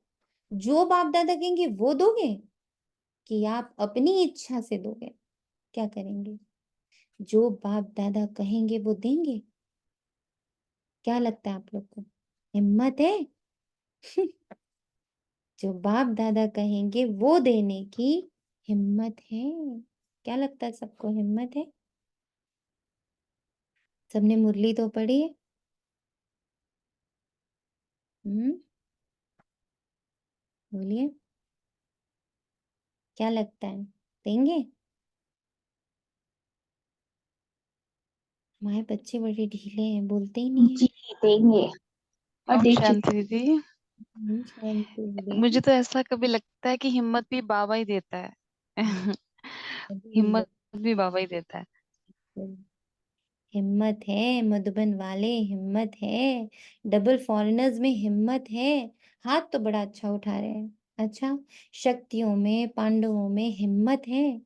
जो बाप दादा कहेंगे वो दोगे, कि आप अपनी इच्छा से दोगे? क्या करेंगे? जो बाप दादा कहेंगे वो देंगे। क्या लगता है आप लोग को? हिम्मत है? जो बाप दादा कहेंगे वो देने की हिम्मत है। क्या लगता है सबको हिम्मत है? सबने मुरली तो पढ़ी है। बोलिए, क्या लगता है देंगे? हमारे बच्चे बड़े ढीले हैं, बोलते ही नहीं जी देंगे और ओम दे चुके। शांति दीदी। है। शांति हो मुझे गई। तो ऐसा कभी लगता है कि हिम्मत भी बाबा ही देता है। अभी हिम्मत भी बाबा ही देता है। हिम्मत है मधुबन वाले, हिम्मत है। डबल फॉरेनर्स में हिम्मत है। हाथ तो बड़ा अच्छा उठा रहे हैं। अच्छा, शक्तियों में पांडवों में हिम्मत है,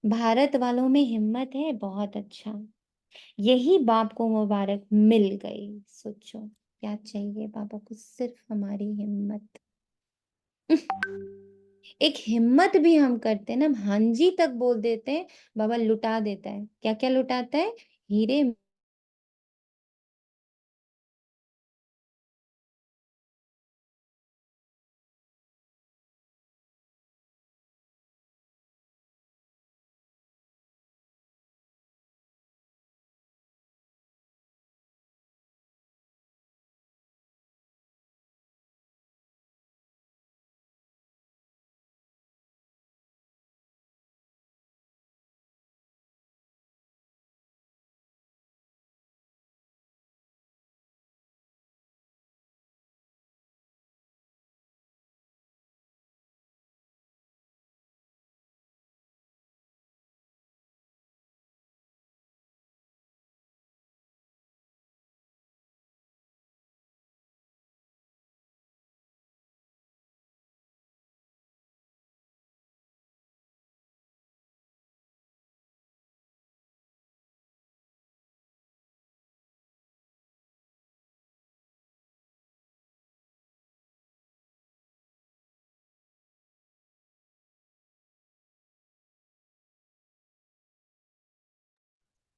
भारत वालों में हिम्मत है। बहुत अच्छा, यही बाप को मुबारक मिल गई। सोचो क्या चाहिए बाबा को, सिर्फ हमारी हिम्मत। एक हिम्मत भी हम करते हैं ना, हम हाँ जी तक बोल देते हैं, बाबा लुटा देता है। क्या क्या लुटाता है? हीरे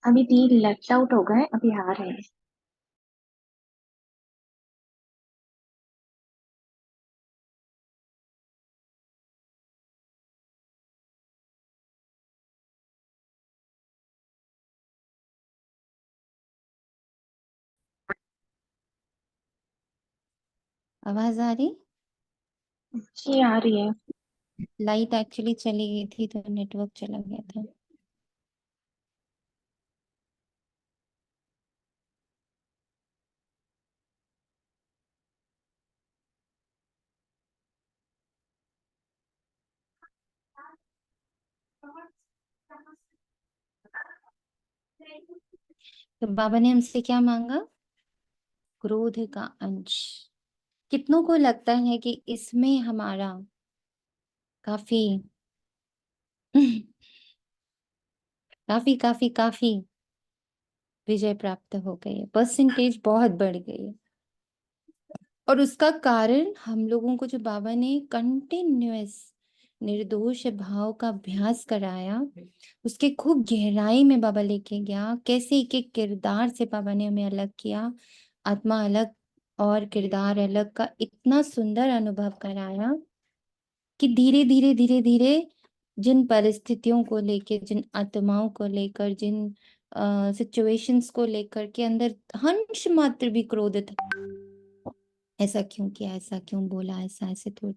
अभी 3 लेफ्ट आउट हो गए, अभी आ रहे हैं। आवाज आ रही? जी आ रही है। लाइट एक्चुअली चली गई थी तो नेटवर्क चला गया था। तो बाबा ने हमसे क्या मांगा? क्रोध का अंश। कितनों को लगता है कि इसमें हमारा काफी काफी काफी काफी विजय प्राप्त हो गई है, परसेंटेज बहुत बढ़ गई है। और उसका कारण हम लोगों को जो बाबा ने कंटिन्यूअस निर्दोष भाव का अभ्यास कराया, उसके खूब गहराई में बाबा लेके गया। कैसे एक एक किरदार से बाबा ने हमें अलग किया, आत्मा अलग और किरदार अलग का इतना सुंदर अनुभव कराया कि धीरे धीरे धीरे धीरे जिन परिस्थितियों को लेकर, जिन आत्माओं को लेकर, जिन सिचुएशंस को लेकर के अंदर अंश मात्र भी क्रोध था, ऐसा क्यों किया, ऐसा क्यों बोला, ऐसा ऐसे थोड़ी,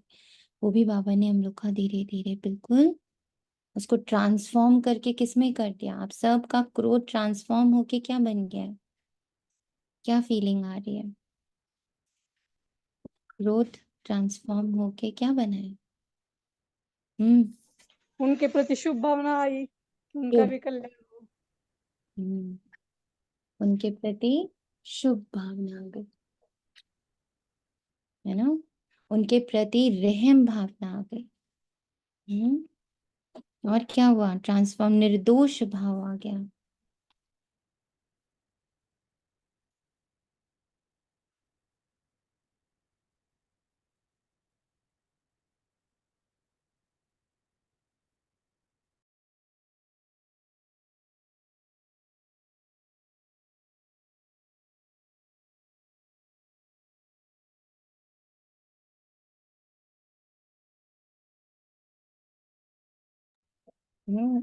वो भी बाबा ने हम लोग का धीरे धीरे बिल्कुल उसको ट्रांसफॉर्म करके किस में कर दिया। आप सबका क्रोध ट्रांसफॉर्म होके क्या बन गया है? क्या फीलिंग आ रही है? क्रोध ट्रांसफॉर्म होके क्या बना है? उनके प्रति शुभ भावना आई, उनका शुभ। भी कल्याण हो। हम्म, उनके प्रति शुभ भावना आ गई, है ना? उनके प्रति रहम भावना आ गई। और क्या हुआ? ट्रांसफॉर्म, निर्दोष भाव आ गया।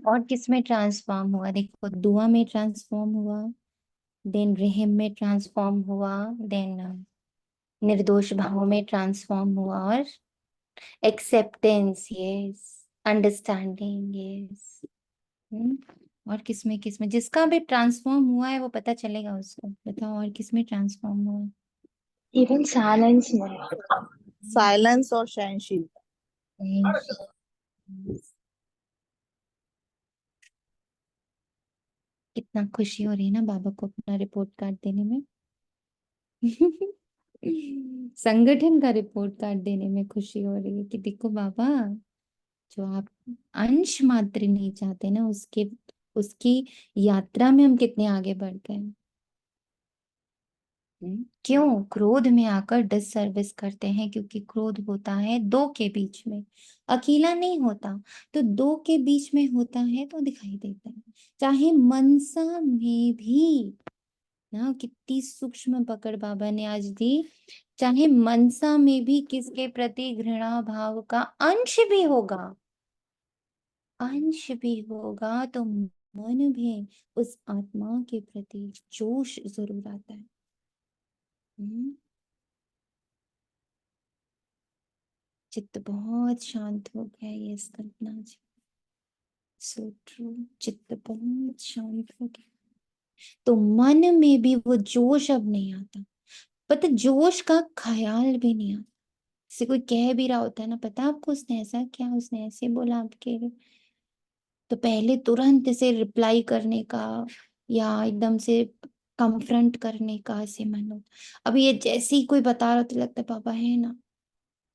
और किस में ट्रांसफॉर्म हुआ? देखो, दुआ में ट्रांसफॉर्म हुआ, देन रहम में ट्रांसफॉर्म हुआ, देन निर्दोष भाव में ट्रांसफॉर्म हुआ, और एक्सेप्टेंस, यस, अंडरस्टैंडिंग, यस। और किस में जिसका भी ट्रांसफॉर्म हुआ है वो पता चलेगा उसको। बताओ, और किस में ट्रांसफॉर्म हुआ? इवन साइलेंस में। साइलेंस और सहनशीलता। कितना खुशी हो रही है ना बाबा को अपना रिपोर्ट कार्ड देने में। संगठन का रिपोर्ट कार्ड देने में खुशी हो रही है कि देखो बाबा, जो आप अंश मात्र नहीं चाहते ना, उसके उसकी यात्रा में हम कितने आगे बढ़ गए। क्यों क्रोध में आकर डिससर्विस करते हैं? क्योंकि क्रोध होता है दो के बीच में, अकेला नहीं होता। तो दो के बीच में होता है तो दिखाई देता है। चाहे मनसा में भी ना, कितनी सूक्ष्म पकड़ बाबा ने आज दी। चाहे मनसा में भी किसके प्रति घृणा भाव का अंश भी होगा, अंश भी होगा, तो मन भी उस आत्मा के प्रति जोश जरूर आता है। हम्म, चित्त बहुत शांत हो गया ये इस कल्पना से। सो ट्रू, चित्त बहुत शांत हो गया, तो मन में भी वो जोश अब नहीं आता। पता, जोश का ख्याल भी नहीं आता। से कोई कह भी रहा होता है ना, पता आपको उसने ऐसा किया, उसने ऐसे बोला आपके, तो पहले तुरंत से रिप्लाई करने का या एकदम से कन्फ्रंट करने का ऐसे मन होता। अब ये जैसे ही कोई बता रहा तो लगता है बाबा है ना,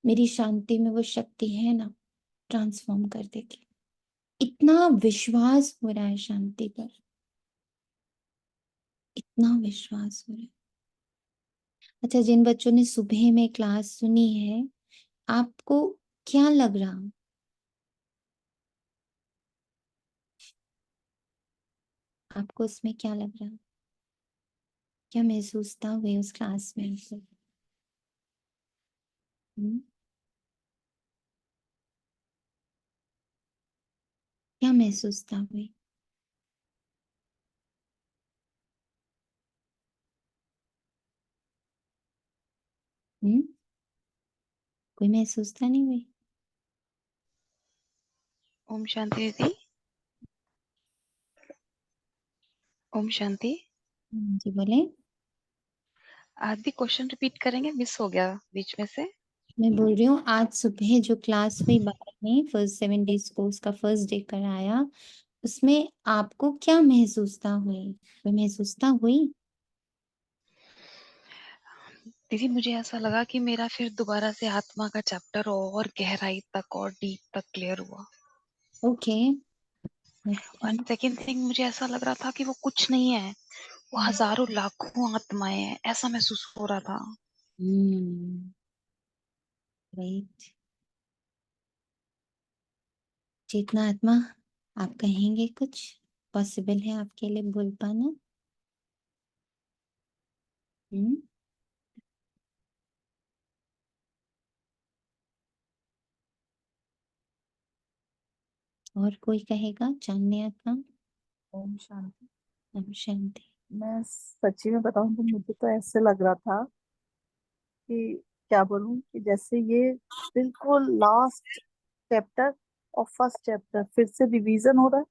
मेरी शांति में वो शक्ति है ना, ट्रांसफॉर्म कर देगी। इतना विश्वास हो रहा है शांति पर, इतना विश्वास हो रहा है। अच्छा, जिन बच्चों ने सुबह में क्लास सुनी है, आपको क्या लग रहा? आपको उसमें क्या लग रहा, क्या महसूस था हुए उस क्लास में आपको? हम्म? क्या महसूस था हुए? हम्म? कोई महसूस था नहीं हुई? ओम शांति दीदी। ओम शांति। जी बोले। आज भी क्वेश्चन रिपीट करेंगे, मिस हो गया बीच में से। मैं बोल रही हूँ आज सुबह जो क्लास हुई बाबा ने फर्स्ट 7 डेज कोर्स का फर्स्ट डे कराया, उसमें आपको क्या महसूस था हुई? कोई महसूस था हुई? दीदी मुझे ऐसा लगा कि मेरा फिर दोबारा से आत्मा का चैप्टर और गहराई तक और डीप तक क्लियर हुआ। ओके। और सेकंड थिंग, मुझे ऐसा लग रहा था कि वो कुछ नहीं है, वो हजारों लाखों आत्माएं हैं, ऐसा महसूस हो रहा था। राइट। चेतना आत्मा, आप कहेंगे कुछ? पॉसिबल है आपके लिए बोल पाना? हम्म? और कोई कहेगा जानने आत्मा? ओम शांति। ओम शांति। मैं सच्ची में बताऊं तो मुझे तो ऐसे लग रहा था कि क्या बोलूं, कि जैसे ये बिल्कुल लास्ट चैप्टर और फर्स्ट चैप्टर फिर से रिवीजन हो रहा है।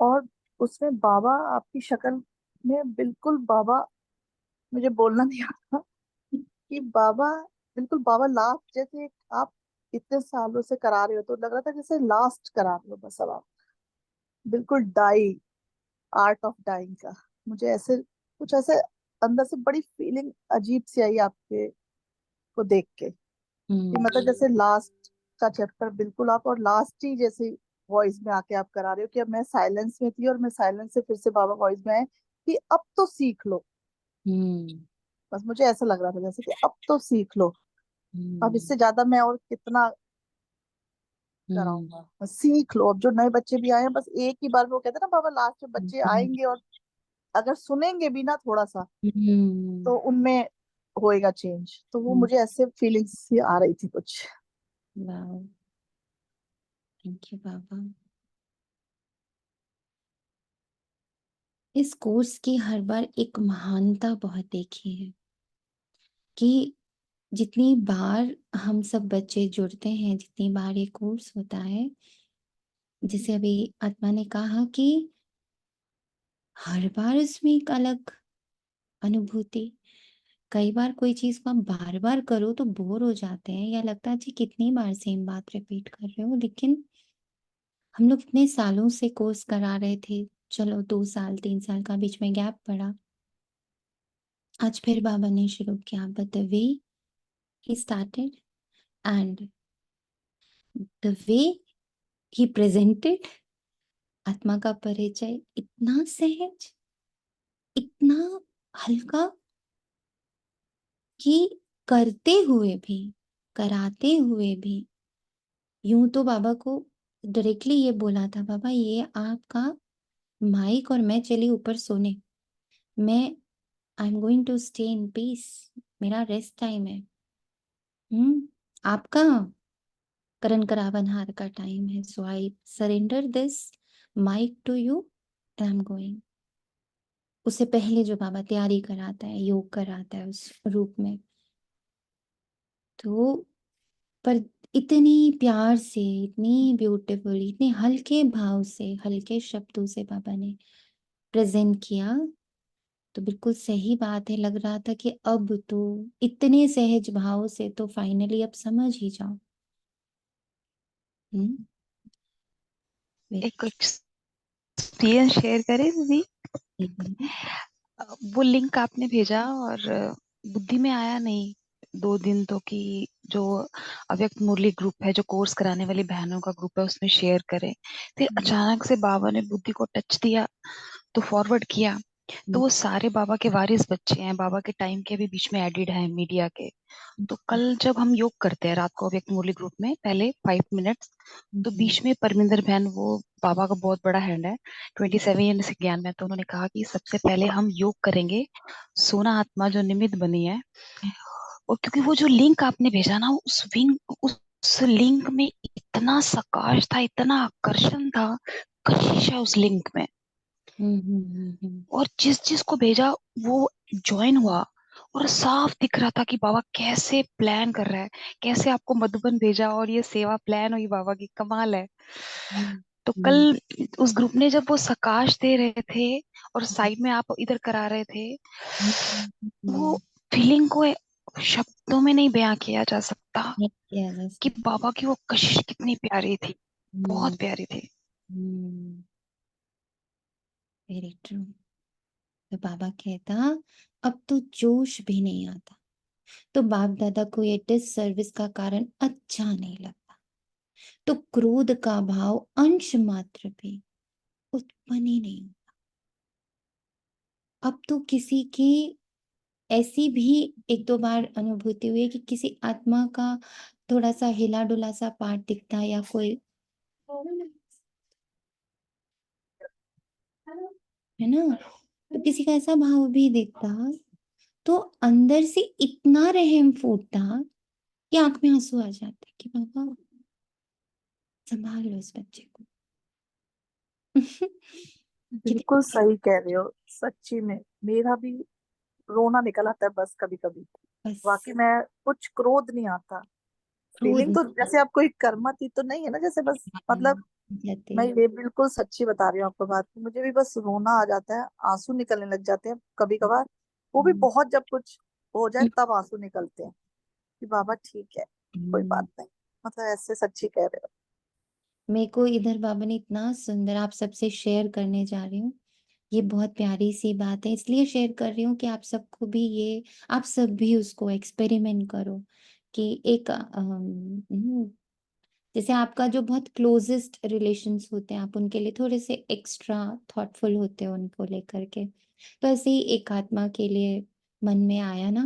और उसमें बाबा आपकी शक्ल में, बिल्कुल बाबा, मुझे बोलना नहीं आता कि बाबा, बिल्कुल बाबा लास्ट, जैसे आप इतने सालों से करा रहे हो तो लग रहा था जैसे लास्ट करा रहे हो बस अब आप, बिल्कुल डाई, आर्ट ऑफ डाइंग का। मुझे ऐसे कुछ ऐसे अंदर से बड़ी फीलिंग अजीब सी आई आपके को देख के, कि मतलब जैसे लास्ट का चैप्टर बिल्कुल आप, और लास्ट ही जैसे वॉइस में आके आप करा रहे हो कि अब मैं साइलेंस में थी और मैं साइलेंस से फिर से बाबा वॉइस में आए कि अब तो सीख लो। हम्म। बस मुझे ऐसा लग रहा था जैसे कि अब तो सीख लो, अब हम्म। इससे ज्यादा मैं और कितना हम्म। कराऊंगा, बस सीख लो। अब जो नए बच्चे भी आए हैं, बस एक ही बार में, वो कहते हैं ना बाबा, लास्ट में बच्चे हम्म। आएंगे और अगर सुनेंगे भी ना थोड़ा सा हम्म। तो उनमें होएगा चेंज। तो वो मुझे ऐसे फीलिंग्स ही आ रही थी कुछ। वाओ, थैंक यू बाबा। इस कोर्स की हर बार एक महानता बहुत देखी है कि जितनी बार हम सब बच्चे जुड़ते हैं, जितनी बार ये कोर्स होता है, जैसे अभी आत्मा ने कहा कि हर बार उसमें एक अलग अनुभूति। कई बार कोई चीज को आप बार बार करो तो बोर हो जाते हैं या लगता है जी कितनी बार सेम बात रिपीट कर रहे हो, लेकिन हम लोग इतने सालों से कोर्स करा रहे थे, चलो 2 साल 3 साल का बीच में गैप पड़ा, आज फिर बाबा ने शुरू किया, but the way he started and the way he presented, आत्मा का परिचय इतना सहज, इतना हल्का कि करते हुए भी, कराते हुए भी, यूं तो बाबा को डायरेक्टली ये बोला था, बाबा ये आपका माइक और मैं चली ऊपर सोने, मैं I am going to stay in peace, मेरा रेस्ट टाइम है। आपका करण करावन हार का टाइम है, so I surrender this mic to you and I am going. उससे पहले जो बाबा तैयारी कराता है, योग कराता है उस रूप में, तो पर इतनी प्यार से, इतनी ब्यूटीफुल, इतने हल्के भाव से, हल्के शब्दों से बाबा ने प्रेजेंट किया। तो बिल्कुल सही बात है, लग रहा था कि अब तो इतने सहज भाव से तो फाइनली अब समझ ही जाओ। एक एक्सपीरियंस शेयर करें दीदी। वो लिंक आपने भेजा और बुद्धि में आया नहीं 2 दिन तो, कि जो अव्यक्त मुरली ग्रुप है, जो कोर्स कराने वाली बहनों का ग्रुप है, उसमें शेयर करें। फिर अचानक से बाबा ने बुद्धि को टच दिया तो फॉरवर्ड किया। तो वो सारे बाबा के वारिस बच्चे हैं, बाबा के टाइम के भी बीच में एडिड हैं मीडिया के। तो कल जब हम योग करते हैं रात को अव्यक्त मुरली ग्रुप में पहले 5 मिनट्स, तो बीच में परमिंदर बहन, वो बाबा का बहुत बड़ा हैंड है, 27 ईयर से ज्ञान में, तो उन्होंने कहा कि सबसे पहले हम योग करेंगे सोना आत्मा जो निमित्त बनी है। और क्योंकि वो जो लिंक आपने भेजा ना, उस लिंक में इतना सकाश था, इतना आकर्षण था, कशिश है उस लिंक में। और जिस जिस को भेजा वो ज्वाइन हुआ, और साफ दिख रहा था कि बाबा कैसे प्लान कर रहा है, कैसे आपको मधुबन भेजा और ये सेवा प्लान हुई, बाबा की कमाल है। तो कल उस ग्रुप ने जब वो सकाश दे रहे थे और साइड में आप इधर करा रहे थे, वो फीलिंग को शब्दों में नहीं बयां किया जा सकता कि बाबा की वो कशिश कितनी प्यारी थी, बहुत प्यारी थी। Very true. तो बाबा कहता अब तो जोश भी नहीं आता, तो बाप दादा को ये डिससर्विस का कारण अच्छा नहीं लगता, तो क्रोध का भाव अंश मात्र भी उत्पन्न ही नहीं होता। अब तो किसी की ऐसी भी एक दो बार अनुभूति हुई है कि किसी आत्मा का थोड़ा सा हिला डुला सा पार्ट दिखता है, या कोई है ना, तो किसी का ऐसा भाव भी दिखता, तो अंदर से इतना रहम फूटता कि आंख में आंसू आ जाते कि बाबा संभाल लो इस बच्चे को। बिल्कुल सही कह रहे हो, सच्ची में मेरा भी रोना निकल आता है बस कभी कभी। बस वाकई में कुछ क्रोध नहीं आता, फीलिंग क्रोध तो जैसे आप कोई कर्मती तो नहीं है ना, जैसे बस मतलब जाते मैं ये बिल्कुल सच्ची बता रही हूँ आपको बात, मुझे भी बस रोना आ जाता है, आंसू निकलने लग जाते हैं कभी कभार। वो भी बहुत जब कुछ हो जाए तब आंसू निकलते हैं कि बाबा ठीक है, कोई बात नहीं, मतलब ऐसे सच्ची कह रहे हो। मेरे को इधर बाबा ने इतना सुंदर आप सबसे शेयर करने जा रही हूँ, ये बहुत प्यारी सी बात है, इसलिए शेयर कर रही हूँ कि आप सबको भी ये, आप सब भी उसको एक्सपेरिमेंट करो कि एक जैसे आपका जो बहुत क्लोजेस्ट रिलेशंस होते हैं, आप उनके लिए थोड़े से एक्स्ट्रा थॉटफुल होते हो उनको लेकर के, तो ऐसे ही एक आत्मा के लिए मन में आया ना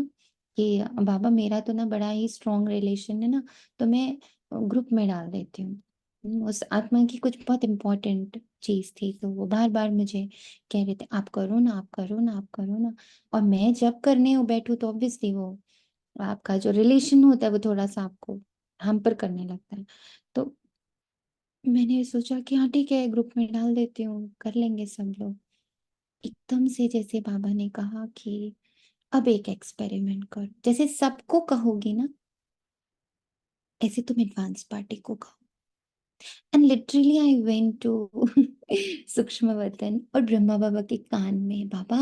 कि बाबा मेरा तो ना बड़ा ही स्ट्रॉन्ग रिलेशन है ना, तो मैं ग्रुप में डाल देती हूँ। उस आत्मा की कुछ बहुत इम्पोर्टेंट चीज थी, तो वो बार बार मुझे कह रहे थे आप करो ना, आप करो ना, आप करो ना। और मैं जब करने बैठू तो ऑब्वियसली वो आपका जो रिलेशन होता है वो थोड़ा सा आपको हैम्पर करने लगता है। तो मैंने सोचा कि हाँ ठीक है, ग्रुप में डाल देती हूँ, कर लेंगे सब लोग। एकदम से जैसे बाबा ने कहा कि अब एक एक्सपेरिमेंट करो, जैसे सबको कहोगी ना ऐसे तुम एडवांस पार्टी को कहो। And literally I went to सूक्ष्म वतन, और ब्रह्मा बाबा के कान में, बाबा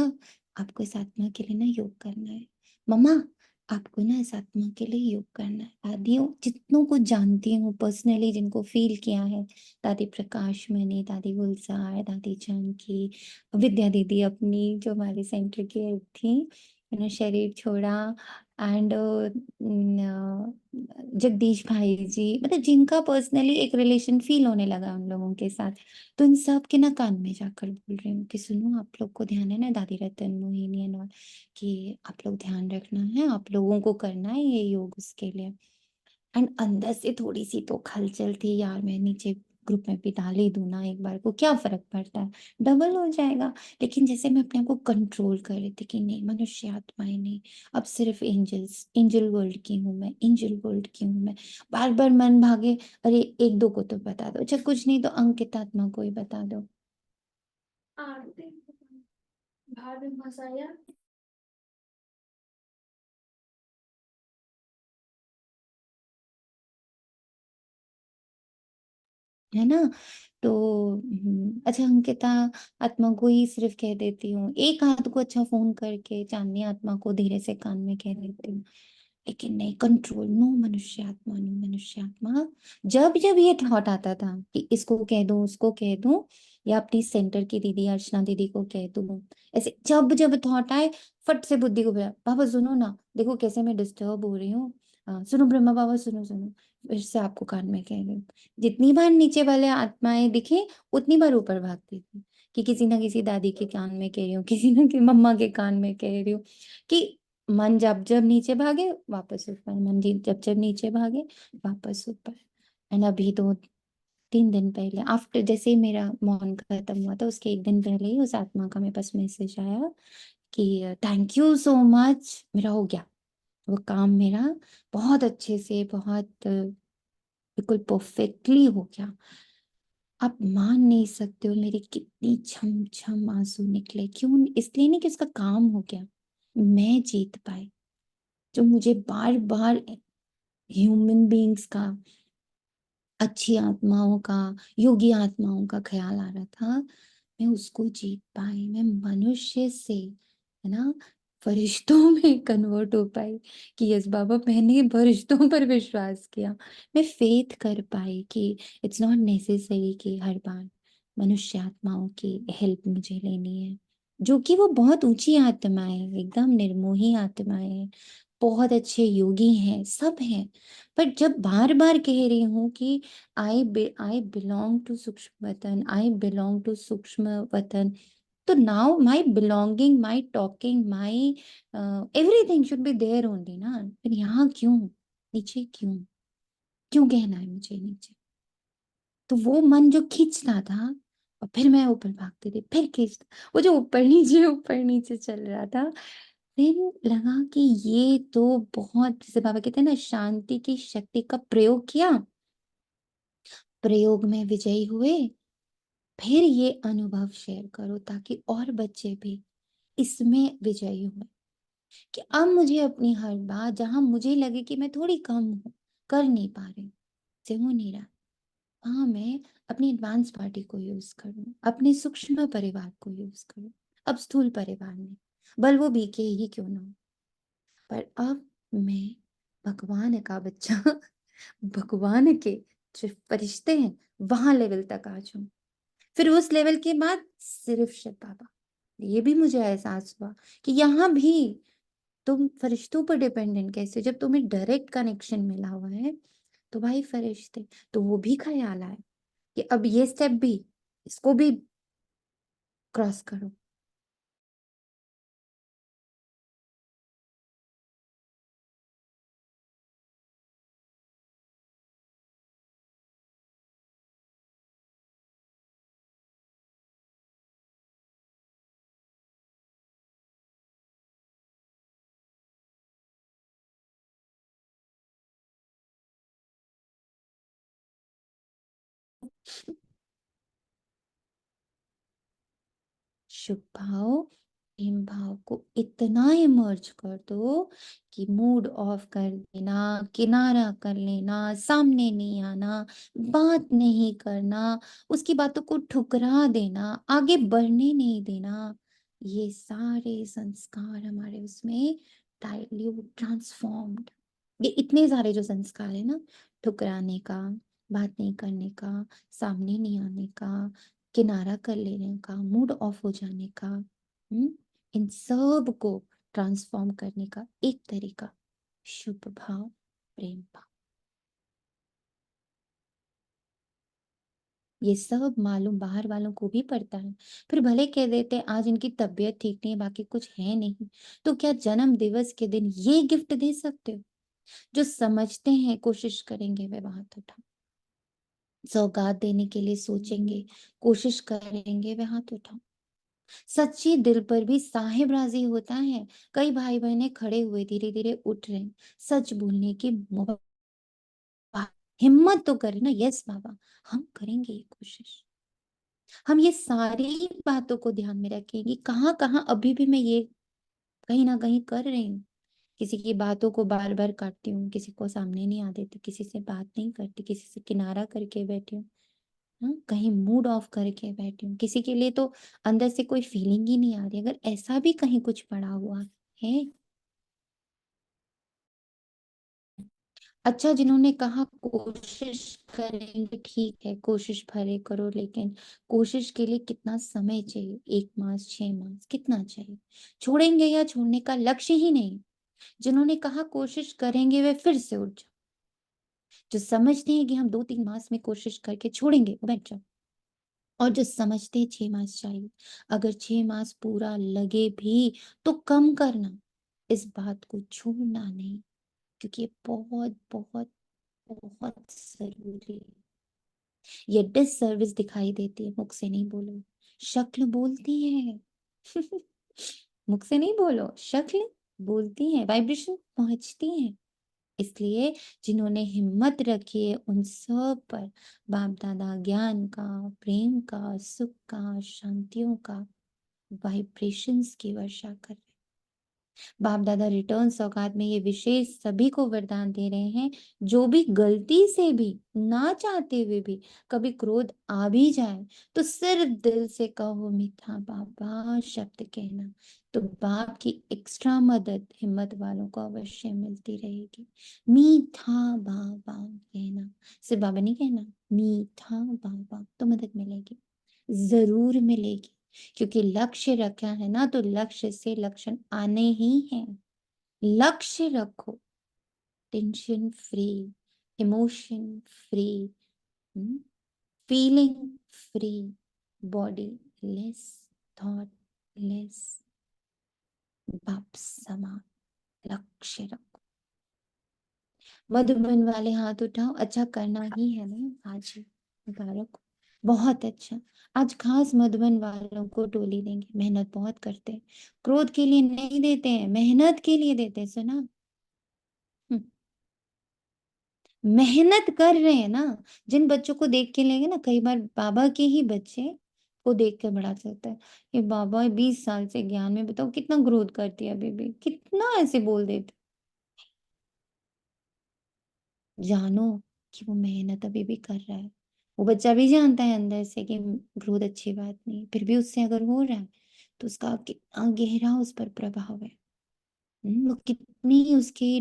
आपको इस आत्मा के लिए ना योग करना है, मम्मा आपको ना इस आत्मा के लिए योग करना है। दादियों जितनों को जानती हूँ पर्सनली, जिनको फील किया है, दादी प्रकाश मणि, दादी गुलजार, दादी जानकी, विद्या दीदी अपनी जो हमारे सेंटर की हेड थी, उन्होंने शरीर छोड़ा, एंड जगदीश भाई जी, मतलब जिनका पर्सनली एक रिलेशन फील होने लगा उन लोगों के साथ, तो इन सब के ना कान में जाकर बोल रही हूँ कि सुनो आप लोग को ध्यान है ना, दादी रतन मोहिनी एंड ऑल, कि आप लोग ध्यान रखना है, आप लोगों को करना है ये योग उसके लिए। एंड अंदर से थोड़ी सी तो खलचल थी यार, मैं नीचे ग्रुप में भी डाल ही दूं ना एक बार को, क्या फर्क पड़ता है, डबल हो जाएगा। लेकिन जैसे मैं अपने आप को कंट्रोल कर रही थी कि नहीं, मनुष्य आत्माएं नहीं, अब सिर्फ एंजल्स, एंजल वर्ल्ड की हूँ मैं, एंजल वर्ल्ड की हूँ मैं। बार बार मन भागे, अरे एक दो को तो बता दो, अच्छा कुछ नहीं तो अंकित आत्मा को ही बता दो। है ना, तो अच्छा अंकिता आत्मा को ही सिर्फ कह देती हूँ, एक हाथ को अच्छा फोन करके चांदनी आत्मा को धीरे से कान में कह देती हूँ। लेकिन नहीं, कंट्रोल, नो मनुष्य आत्मा, नो मनुष्य आत्मा। जब जब ये थॉट आता था कि इसको कह दूं, उसको कह दूं, या अपनी सेंटर की दीदी अर्चना दीदी को कह दूं, ऐसे जब जब थॉट आए, फट से बुद्धि को बोला बाबा सुनो ना, देखो कैसे मैं डिस्टर्ब हो रही हूँ, सुनो ब्रह्मा बाबा सुनो सुनो, फिर से आपको कान में कह रही हूँ। जितनी बार नीचे वाले आत्माएं दिखे उतनी बार ऊपर भागती थी कि किसी ना किसी दादी के कान में कह रही हूँ, किसी ना किसी मम्मा के कान में कह रही हूँ कि मन जब जब नीचे भागे वापस ऊपर, मन जब जब नीचे भागे वापस ऊपर। एंड अभी तो 3 दिन पहले आफ्टर जैसे ही मेरा मौन खत्म हुआ था, उसके 1 दिन पहले ही उस आत्मा का मेरे पास मैसेज आया कि थैंक यू सो मच, मेरा हो गया वो काम, मेरा बहुत अच्छे से, बहुत बिल्कुल परफेक्टली हो गया। आप मान नहीं सकते हो मेरे कितनी छम छम आंसू निकले। क्यों? इसलिए नहीं कि उसका काम हो गया, मैं जीत पाई। जो मुझे बार बार ह्यूमन बीइंग्स का, अच्छी आत्माओं का, योगी आत्माओं का ख्याल आ रहा था, मैं उसको जीत पाई। मैं मनुष्य से, है ना, फरिश्तों में कन्वर्ट हो पाई कि यस बाबा, मैंने फरिश्तों पर विश्वास किया। मैं फेथ कर पाई कि इट्स नॉट नेसेसरी कि हर बार मनुष्य आत्माओं की हेल्प मुझे लेनी है, जो कि वो बहुत ऊंची आत्माएं, एकदम निर्मोही आत्माएं, बहुत अच्छे योगी हैं, सब हैं। पर जब बार बार कह रही हूँ कि आई बिलोंग टू सूक्ष्म वतन, आई बिलोंग टू सूक्ष्म वतन, तो now my belonging, my talking, my everything should be there only ना। फिर यहाँ क्यों नीचे, क्यों क्यों कहना है मुझे नीचे? तो वो मन जो खींचता था और फिर मैं ऊपर भागती थी, फिर खींचता, वो जो ऊपर नीचे चल रहा था, फिर लगा कि ये तो बहुत, जैसे बाबा कहते हैं ना, शांति की शक्ति का प्रयोग किया, प्रयोग में विजयी हुए। फिर ये अनुभव शेयर करो ताकि और बच्चे भी इसमें विजयी हुए, कि अब मुझे अपनी हर बात, जहां मुझे लगे कि मैं थोड़ी कम हूं, कर नहीं पा रही, से हो नहीं रहा, हाँ, मैं अपनी एडवांस पार्टी को यूज करूं, अपने सूक्ष्म परिवार को यूज करूं, अब स्थूल परिवार में, बल वो बीके ही क्यों ना हो, पर अब मैं भगवान का बच्चा भगवान के जो फरिश्ते हैं वहां लेवल तक आ जाऊं। फिर उस लेवल के बाद सिर्फ शिव बाबा। ये भी मुझे एहसास हुआ कि यहाँ भी तुम फरिश्तों पर डिपेंडेंट कैसे, जब तुम्हें डायरेक्ट कनेक्शन मिला हुआ है तो भाई फरिश्ते, तो वो भी ख्याल आए कि अब ये स्टेप भी, इसको भी क्रॉस करो। शुभ भाव, प्रेम भाव को इतना इमर्ज कर दो कि मूड ऑफ कर देना, किनारा कर लेना, सामने नहीं आना, बात नहीं करना, उसकी बातों को ठुकरा देना, आगे बढ़ने नहीं देना, ये सारे संस्कार हमारे उसमें डाइल्यूट, ट्रांसफॉर्म्ड, ये इतने सारे जो संस्कार है ना, ठुकराने का, बात नहीं करने का, सामने नहीं आने का, किनारा कर लेने का, मूड ऑफ हो जाने का, इन सब को ट्रांसफॉर्म करने का एक तरीका शुभ भाव, प्रेम भाव। ये सब मालूम बाहर वालों को भी पड़ता है। फिर भले कह देते हैं आज इनकी तबीयत ठीक नहीं है, बाकी कुछ है नहीं, तो क्या जन्म दिवस के दिन ये गिफ्ट दे सकते हो? जो समझते हैं, कोशिश करेंगे वे हाथ उठा, सौगात देने के लिए सोचेंगे, कोशिश करेंगे वे हाथ उठाओ। सच्ची दिल पर भी साहिब राजी होता है। कई भाई बहने खड़े हुए धीरे धीरे उठ रहे हैं, सच बोलने की हिम्मत तो करें ना। यस बाबा, हम करेंगे ये कोशिश, हम ये सारी बातों को ध्यान में रखेंगे। कहाँ कहाँ अभी भी मैं ये कहीं ना कहीं कर रही हूँ, किसी की बातों को बार बार काटती हूँ, किसी को सामने नहीं आ देती, किसी से बात नहीं करती, किसी से किनारा करके बैठी हूँ, कहीं मूड ऑफ करके बैठी हूँ, किसी के लिए तो अंदर से कोई फीलिंग ही नहीं आ रही। अगर ऐसा भी कहीं कुछ पड़ा हुआ है, अच्छा, जिन्होंने कहा कोशिश करेंगे, ठीक है, कोशिश भले करो, लेकिन कोशिश के लिए कितना समय चाहिए? 1 मास, 6 मास, कितना चाहिए? छोड़ेंगे या छोड़ने का लक्ष्य ही नहीं। जिन्होंने कहा कोशिश करेंगे वे फिर से उठ जाओ। जो समझते हैं कि हम 2-3 मास में कोशिश करके छोड़ेंगे, वो बैठ जाओ। और जो समझते हैं 6 मास चाहिए, अगर 6 मास पूरा लगे भी तो कम करना, इस बात को छोड़ना नहीं, क्योंकि ये बहुत बहुत बहुत जरूरी है। ये डिससर्विस दिखाई देती है, मुख से नहीं बोलो, शक्ल बोलती है। मुख से नहीं बोलो, शक्ल बोलती है, वाइब्रेशन पहुंचती है। इसलिए जिन्होंने हिम्मत रखी है उन सब पर बाप दादा ज्ञान का, प्रेम का, सुख का, शांतियों का वाइब्रेशंस की वर्षा कर रहे हैं। बाप दादा रिटर्न सौगात में ये विशेष सभी को वरदान दे रहे हैं, जो भी गलती से भी, ना चाहते हुए भी कभी क्रोध आ भी जाए तो सिर्फ दिल से कहो मीठा बाबा शब्द कहना, तो बाप की एक्स्ट्रा मदद हिम्मत वालों को अवश्य मिलती रहेगी। मीठा बाबा कहना, सिर्फ बाबा नहीं कहना, मीठा बाबा, तो मदद मिलेगी, जरूर मिलेगी। क्योंकि लक्ष्य रखा है ना, तो लक्ष्य से लक्षण आने ही हैं। लक्ष्य रखो, tension free, emotion free, feeling free, body less, thought less, बाप समान लक्ष्य रखो। मधुबन वाले हाथ उठाओ, अच्छा करना ही है ना आज ही, मुबारक हो। बहुत अच्छा। आज खास मधुबन वालों को टोली देंगे, मेहनत बहुत करते हैं, क्रोध के लिए नहीं देते हैं, मेहनत के लिए देते हैं, सुना। हम्म, मेहनत कर रहे हैं ना। जिन बच्चों को देख के लेंगे ना, कई बार बाबा के ही बच्चे को देख के बड़ा चलता है, ये बाबा 20 साल से ज्ञान में, बताओ कितना ग्रोथ करती है अभी भी, कितना ऐसे बोल देते। जानो कि वो मेहनत अभी भी कर रहा है। वो बच्चा भी जानता है अंदर से कि ग्रोथ अच्छी बात नहीं, फिर भी उससे अगर हो रहा है तो उसका कितना गहरा उस पर प्रभाव है। वो कितनी उसकी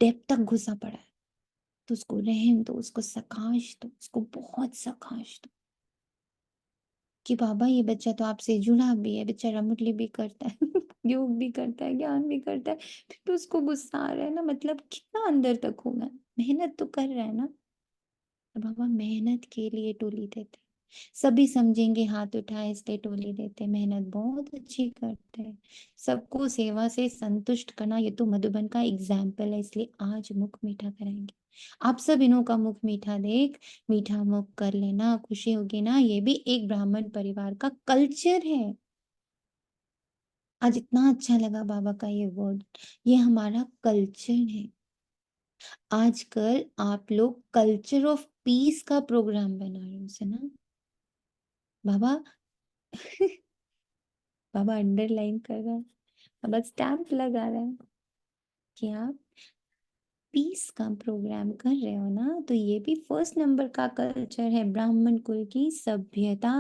डेप्थ तक घुसा पड़ा है। तो उसको रहम दो, उसको सकाश दो, उसको बहुत सकाश दो कि बाबा ये बच्चा तो आपसे जुड़ा भी है, बेचारा मुरली भी करता है, योग भी करता है, ज्ञान भी करता है, फिर भी उसको गुस्सा आ रहा है ना, मतलब कितना अंदर तक होगा। मेहनत तो कर रहा है ना। तो बाबा मेहनत के लिए टोली देते, सभी समझेंगे हाथ उठाए इसलिए टोली देते, मेहनत बहुत अच्छी करते हैं। सबको सेवा से संतुष्ट करना, ये तो मधुबन का एग्जाम्पल है, इसलिए आज मुख मीठा कराएंगे। आप सब इन्हों का मुख मीठा देख मीठा मुख कर लेना, खुशी होगी ना। ये भी एक ब्राह्मण परिवार का कल्चर है। आज इतना अच्छा लगा बाबा का ये वर्ड, ये हमारा कल्चर है। आजकल आप लोग कल्चर ऑफ पीस का प्रोग्राम बना रहे हो, सुना बाबा। बाबा अंडरलाइन कर रहा है, बाबा स्टैम्प लगा रहा है कि आप पीस का प्रोग्राम कर रहे हो ना, तो ये भी फर्स्ट नंबर का कल्चर है, ब्राह्मण कुल की सभ्यता।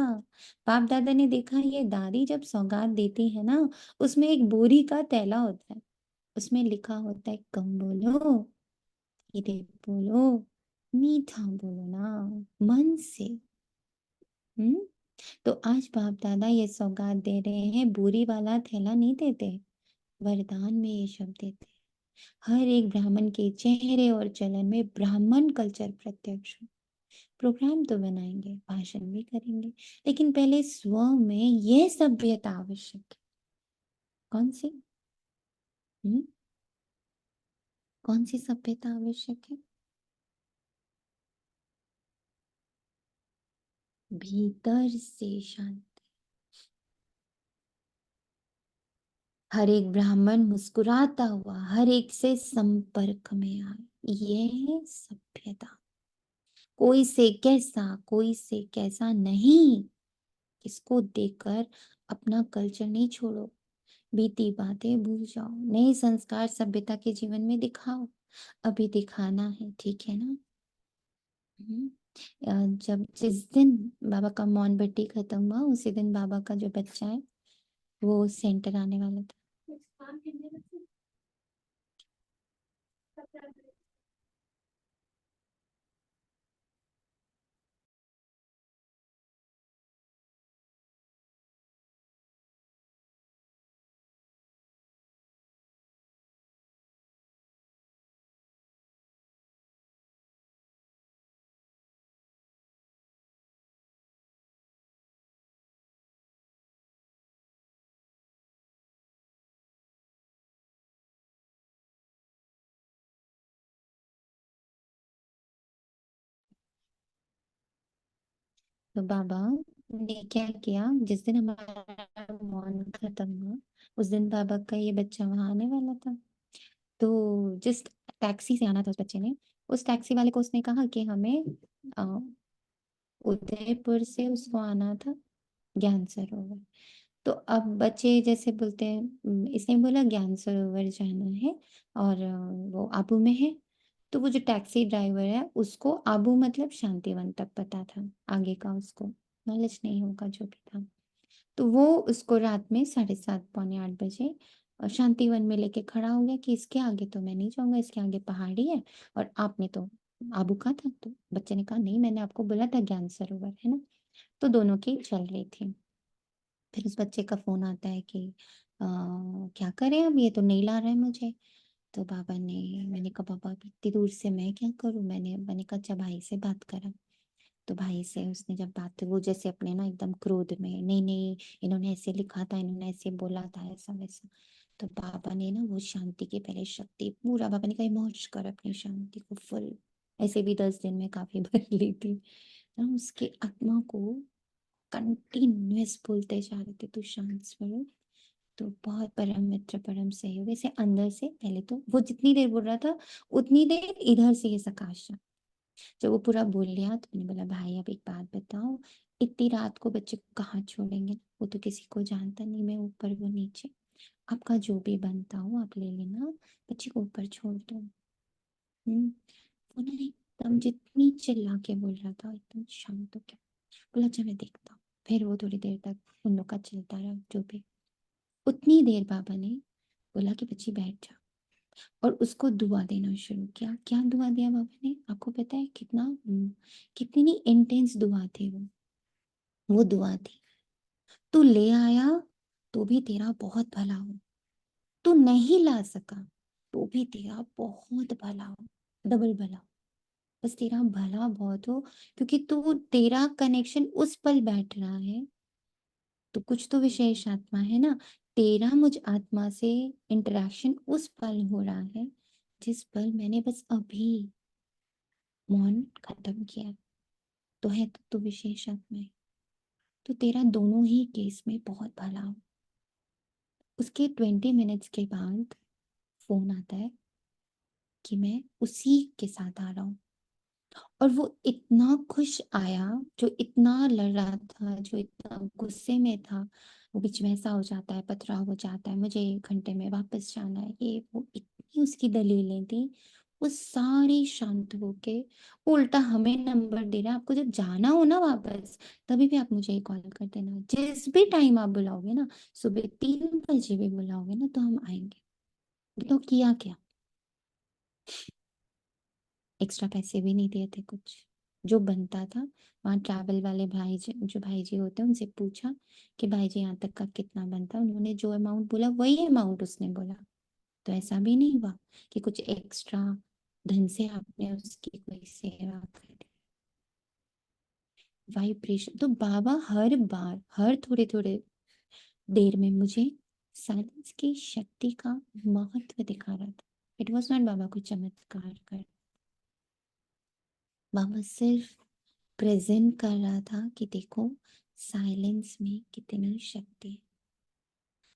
बाप दादा ने देखा, ये दादी जब सौगात देती है ना, उसमें एक बोरी का थैला होता है, उसमें लिखा होता है कम बोलो, धीरे बोलो, मीठा बोलो ना, मन से। हम्म तो आज बाप दादा ये सौगात दे रहे हैं, बोरी वाला थैला नहीं देते, वरदान में ये शब्द देते हैं। हर एक ब्राह्मण के चेहरे और चलन में ब्राह्मण कल्चर प्रत्यक्ष हो। प्रोग्राम तो बनाएंगे, भाषण भी करेंगे, लेकिन पहले स्व में यह सभ्यता आवश्यक है। कौन सी? हम्म कौन सी सभ्यता आवश्यक है? भीतर से शांति। हर एक ब्राह्मण मुस्कुराता हुआ हर एक से संपर्क में आए, यह है सभ्यता। कोई से कैसा नहीं, इसको देखकर अपना कल्चर नहीं छोड़ो, बीती बातें भूल जाओ, नए संस्कार सभ्यता के जीवन में दिखाओ। अभी दिखाना है, ठीक है ना। हम्म, जब जिस दिन बाबा का मौन बट्टी खत्म हुआ, उसी दिन बाबा का जो बच्चा है वो सेंटर आने वाला था। तो बाबा ने क्या किया, जिस दिन हमारा मौन खत्म हुआ उस दिन बाबा का ये बच्चा वहां आने वाला था। तो जिस टैक्सी से आना था उस बच्चे ने, उस टैक्सी वाले को उसने कहा कि हमें अ, उदयपुर से उसको आना था ज्ञान सरोवर। तो अब बच्चे जैसे बोलते हैं, इसने बोला ज्ञान सरोवर जाना है और वो आबू में है। तो वो जो टैक्सी ड्राइवर है उसको आबू मतलब शांतिवन तक पता था, आगे का उसको नॉलेज नहीं होगा जो भी था। तो वो उसको रात में 7:30 पौने 8 बजे शांतिवन में लेके खड़ा हो गया कि इसके आगे तो मैं नहीं जाऊंगा, इसके आगे पहाड़ी है और आपने तो आबू कहा था। तो बच्चे ने कहा नहीं, मैंने आपको बोला था ज्ञान सरोवर है ना। तो दोनों की चल रही थी। फिर उस बच्चे का फोन आता है कि क्या करें, अब ये तो नहीं ला रहा है मुझे। तो बाबा ने, मैंने कहा बाबा इतनी दूर से मैं क्या करूं, मैंने कहा अच्छा भाई से बात करा। तो भाई से उसने जब बात, वो जैसे अपने ना एकदम क्रोध में, नहीं नहीं इन्होंने ऐसे लिखा था, इन्होंने ऐसे बोला था, ऐसा वैसा। तो बाबा ने ना वो शांति की पहले शक्ति पूरा, बाबा ने कहा मौज कर अपनी शांति को फुल, ऐसे भी 10 दिन में काफी भर ली थी ना, उसकी आत्मा को कंटिन्यूअस बोलते जा रहे थे, तू शांत स्वरूप, तो बहुत परम मित्र परम सहयोग, ऐसे अंदर से पहले तो वो जितनी देर बोल रहा था उतनी देर इधर से ये सकाश था। जब वो पूरा बोल लिया तो मैंने बोला भाई अब एक बात बताओ, इतनी रात को बच्चे को कहाँ छोड़ेंगे, वो तो किसी को जानता नहीं, मैं ऊपर वो नीचे, आपका जो भी बनता हो आप ले लेना, बच्चे को ऊपर छोड़ दो। वो ना एकदम जितनी चिल्ला के बोल रहा था एकदम शांत हो गया, बोला अच्छा मैं देखता हूँ। फिर वो थोड़ी देर तक उन लोग का चलता रहा जो भी। उतनी देर बाबा ने बोला कि बच्ची बैठ जा और उसको दुआ देना शुरू किया। क्या दुआ दिया बाबा ने, आपको पता है कितना कितनी इंटेंस दुआ थी वो दुआ थी, तू ले आया तो भी तेरा बहुत भला हो, तू नहीं ला सका तो भी तेरा बहुत भला हो, डबल भला हो, बस तेरा भला बहुत हो, क्योंकि तू, तेरा कनेक्शन उस पल बैठ रहा है तो कुछ तो विशेष आत्मा है ना, तेरा मुझ आत्मा से इंटरेक्शन उस पल हो रहा है जिस पल मैंने बस अभी मौन खत्म किया, तो है तो विशेष आत्मा है, तो तेरा दोनों ही केस में बहुत भला हो। उसके 20 मिनट्स के बाद फोन आता है कि मैं उसी के साथ आ रहा हूँ। और वो इतना खुश आया, जो इतना लड़ रहा था, जो इतना गुस्से में था, वो बीच में ऐसा हो जाता है, पथराव हो जाता है, मुझे 1 घंटे में वापस जाना है, ये वो इतनी उसकी दलीलें थी, वो सारी शांत होके वो उल्टा हमें नंबर दे रहा है, आपको जब जाना हो ना वापस तभी भी आप मुझे कॉल कर देना, जिस भी टाइम आप बुलाओगे ना, सुबह 3 बजे भी बुलाओगे ना तो हम आएंगे। तो किया क्या, एक्स्ट्रा पैसे भी नहीं दिए थे कुछ, जो बनता था। वहाँ ट्रैवल वाले भाई जी, जो भाई जी होते हैं, उनसे पूछा कि भाई जी यहाँ तक का कितना बनता है, उन्होंने जो अमाउंट बोला वही अमाउंट उसने बोला। तो ऐसा भी नहीं हुआ कि कुछ एक्स्ट्रा धन से आपने उसकी कोई सेवा करी। वाइब्रेशन तो बाबा हर बार हर थोड़े थोड़े देर में मुझे साइलेंस की शक्ति का महत्व दिखा रहा था। इट वॉज नॉट बाबा कोई चमत्कार कर, बाबा सिर्फ प्रेजेंट कर रहा था कि देखो साइलेंस में कितनी शक्ति है।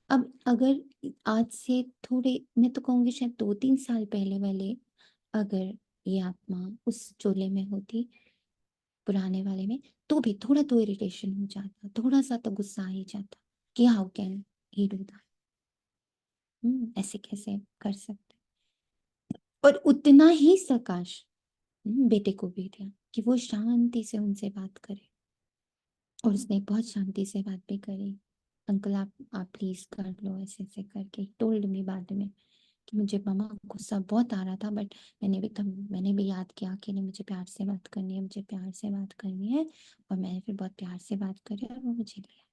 अब अगर आज से थोड़े, मैं तो कहूंगी शायद 2-3 साल पहले वाले, अगर ये आत्मा उस चोले में होती, पुराने वाले में, तो भी थोड़ा तो इरिटेशन हो जाता, थोड़ा सा तो गुस्सा आ ही जाता कि how can he do that, ऐसे कैसे कर सकते। और उतना ही सकाश बेटे को भी दिया कि वो शांति से उनसे बात करे, और उसने बहुत शांति से बात भी करी। अंकल आप प्लीज कर लो, ऐसे ऐसे करके टोल्ड मी बाद में कि मुझे मामा गुस्सा बहुत आ रहा था, बट मैंने भी याद किया कि नहीं मुझे प्यार से बात करनी है, मुझे प्यार से बात करनी है, और मैंने फिर बहुत प्यार से बात करी और वो मुझे लिया।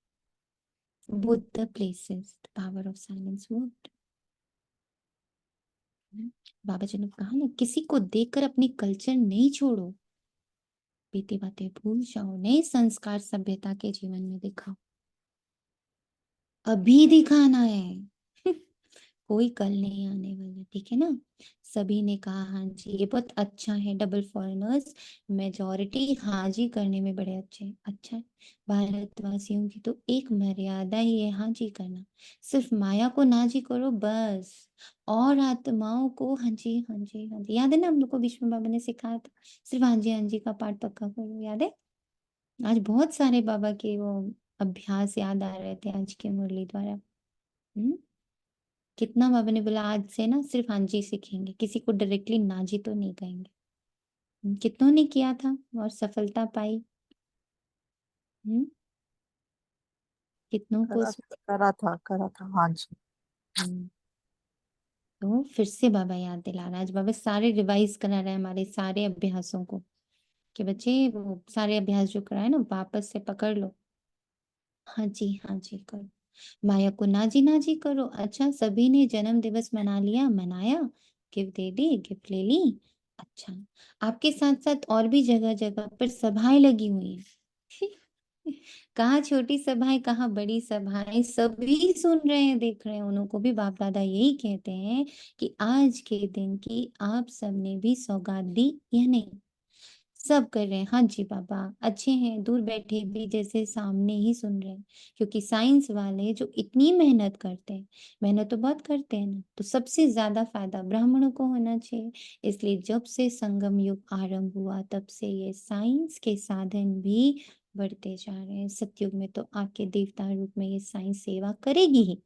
both the places the power of silence worked। बाबा जी ने कहा ना, किसी को देखकर अपनी कल्चर नहीं छोड़ो, बीती बातें भूल जाओ, नए संस्कार सभ्यता के जीवन में दिखाओ, अभी दिखाना है कोई कल नहीं आने वाला, ठीक है ना। सभी ने कहा हाँ जी, ये बहुत अच्छा है। डबल फॉरेनर्स मेजॉरिटी हाँ जी करने में बड़े अच्छे हैं। अच्छा है। भारतवासियों की तो एक मर्यादा ही है हाँ जी करना। सिर्फ माया को ना जी करो बस, और आत्माओं को हाँ जी हाँ जी हाँ जी। याद है ना हम लोग को विष्णु बाबा ने सिखाया था, सिर्फ हाँ जी का पाठ पक्का करो, याद है। आज बहुत सारे बाबा के वो अभ्यास याद आ रहे थे आज के मुरली द्वारा। कितना बाबा ने बोला आज से ना सिर्फ हाँ जी सीखेंगे, किसी को डायरेक्टली ना जी तो नहीं कहेंगे। कितनों ने किया था और सफलता पाई। हम्म कितनों को करा था हाँ जी। हम्म, तो फिर से बाबा याद दिला रहा है। आज बाबा सारे रिवाइज करा रहे हैं हमारे सारे अभ्यासों को, कि बच्चे वो सारे अभ्यास जो कराए ना वापस से पकड़ लो। हाँ जी करो, माया को ना जी करो। अच्छा, सभी ने जन्म दिवस मना लिया, मनाया, गिफ्ट दे दी, गिफ्ट ले ली। अच्छा, आपके साथ साथ और भी जगह जगह पर सभाएं लगी हुई हैं। कहाँ छोटी सभाएं कहाँ बड़ी सभाएं, सभी सुन रहे हैं देख रहे हैं। उनको भी बाप दादा यही कहते हैं कि आज के दिन की आप सबने भी सौगात दी या नहीं। सब कर रहे हैं हाँ जी बाबा, अच्छे हैं, दूर बैठे भी जैसे सामने ही सुन रहे हैं। क्योंकि साइंस वाले जो इतनी मेहनत करते हैं, मेहनत तो बहुत करते हैं ना, तो सबसे ज्यादा फायदा ब्राह्मणों को होना चाहिए। इसलिए जब से संगम युग आरंभ हुआ तब से ये साइंस के साधन भी बढ़ते जा रहे हैं। सतयुग में तो आके देवता रूप में ये साइंस सेवा करेगी ही,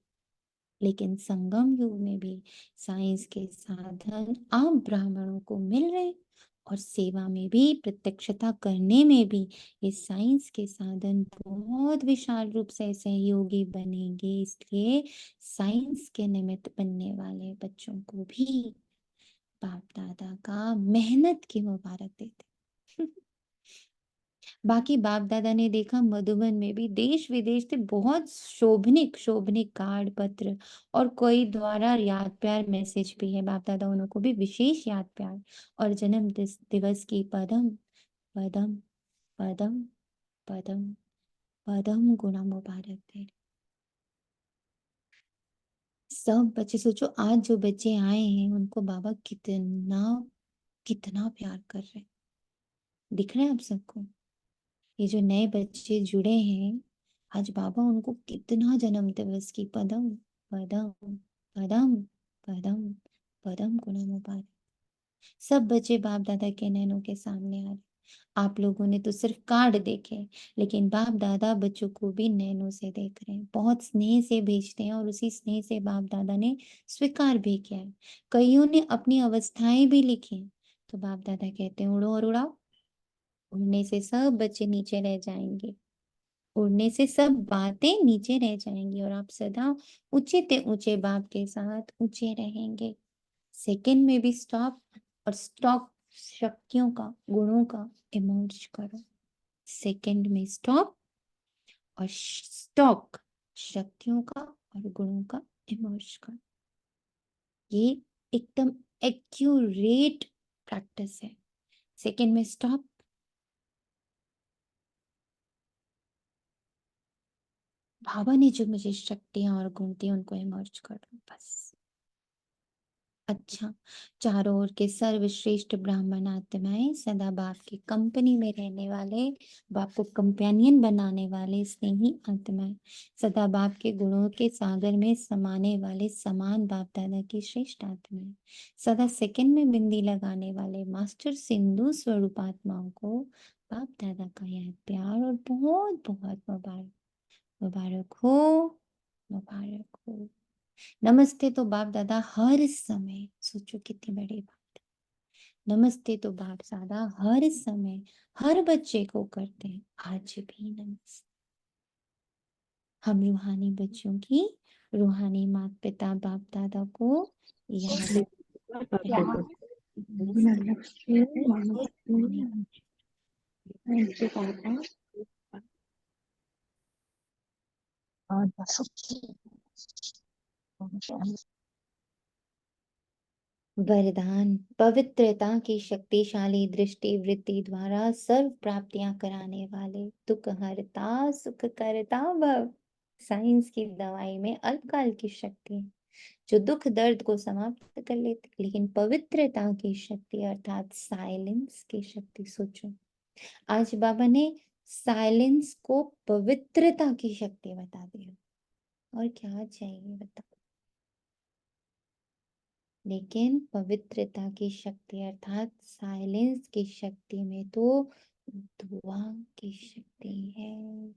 लेकिन संगम युग में भी साइंस के साधन आम ब्राह्मणों को मिल रहे हैं, और सेवा में भी प्रत्यक्षता करने में भी ये साइंस के साधन बहुत विशाल रूप से सहयोगी बनेंगे। इसलिए साइंस के निमित्त बनने वाले बच्चों को भी बाप दादा का मेहनत की मुबारक देते। बाकी बाप दादा ने देखा मधुबन में भी देश विदेश से बहुत शोभनिक शोभनिक कार्ड पत्र, और कोई द्वारा याद प्यार मैसेज भी है। बाप दादा उन्हों को भी विशेष याद प्यार और जन्म दिवस की पदम पदम पदम पदम पदम गुणा मुबारक दे। सब बच्चे सोचो, आज जो बच्चे आए हैं उनको बाबा कितना कितना प्यार कर रहे हैं। दिख रहा है आप सबको, ये जो नए बच्चे जुड़े हैं, आज बाबा उनको कितना जन्म दिवस की पदम पदम पदम पदम पदम गुणा मुबारक। सब बच्चे बाप दादा के नैनों के सामने आ रहे। आप लोगों ने तो सिर्फ कार्ड देखे, लेकिन बाप दादा बच्चों को भी नैनों से देख रहे हैं, बहुत स्नेह से भेजते हैं, और उसी स्नेह से बाप दादा ने स्वीकार भी किया है। कईयों ने अपनी अवस्थाएं भी लिखी, तो बाप दादा कहते हैं उड़ो और उड़ाओ। उड़ने से सब बच्चे नीचे रह जाएंगे, उड़ने से सब बातें नीचे रह जाएंगी, और आप सदा ऊंचे ते ऊंचे बाप के साथ ऊंचे रहेंगे। सेकंड में भी स्टॉप और स्टॉक शक्तियों का गुणों का इमर्ज करो। सेकंड में स्टॉप और स्टॉक शक्तियों का और गुणों का इमर्ज करो। ये एकदम एक्यूरेट प्रैक्टिस है। सेकंड में स्टॉप, बाबा ने जो मुझे शक्तियां और गुण दी उनको इमर्ज करो बस। अच्छा, चारों ओर के सर्वश्रेष्ठ ब्राह्मण आत्माएं, सदा बाप की कंपनी में रहने वाले, बाप को कंपेनियन बनाने वाले स्नेही आत्माएं, सदा बाप के गुणों के सागर में समाने वाले समान बाप दादा की श्रेष्ठ आत्माएं, सदा सेकंड में बिंदी लगाने वाले मास्टर सिंधु स्वरूप आत्माओं को बाप दादा का याद प्यार और बहुत बहुत मुबारक। मुबारक हो, मुबारक हो। नमस्ते तो बाप दादा हर समय, सोचो कितनी बड़ी बात। नमस्ते तो बाप दादा हर समय हर बच्चे को करते हैं, आज भी नमस्ते। हम रूहानी बच्चों की रूहानी माता पिता बाप दादा को याद करते हैं। नमस्ते। नमस्ते नमस्ते नमस्ते पापा। वरदान, पवित्रता की शक्तिशाली दृष्टि वृत्ति द्वारा सर्व प्राप्तियां कराने वाले, दुख हरता सुख करता भव। साइंस की दवाई में अल्पकाल की शक्ति है, जो दुख दर्द को समाप्त कर लेती। लेकिन पवित्रता की शक्ति अर्थात साइलेंस की शक्ति, सोचो आज बाबा ने साइलेंस को पवित्रता की शक्ति बता दिया, और क्या चाहिए बताओ। लेकिन पवित्रता की शक्ति अर्थात साइलेंस की शक्ति में तो दुआ की शक्ति है।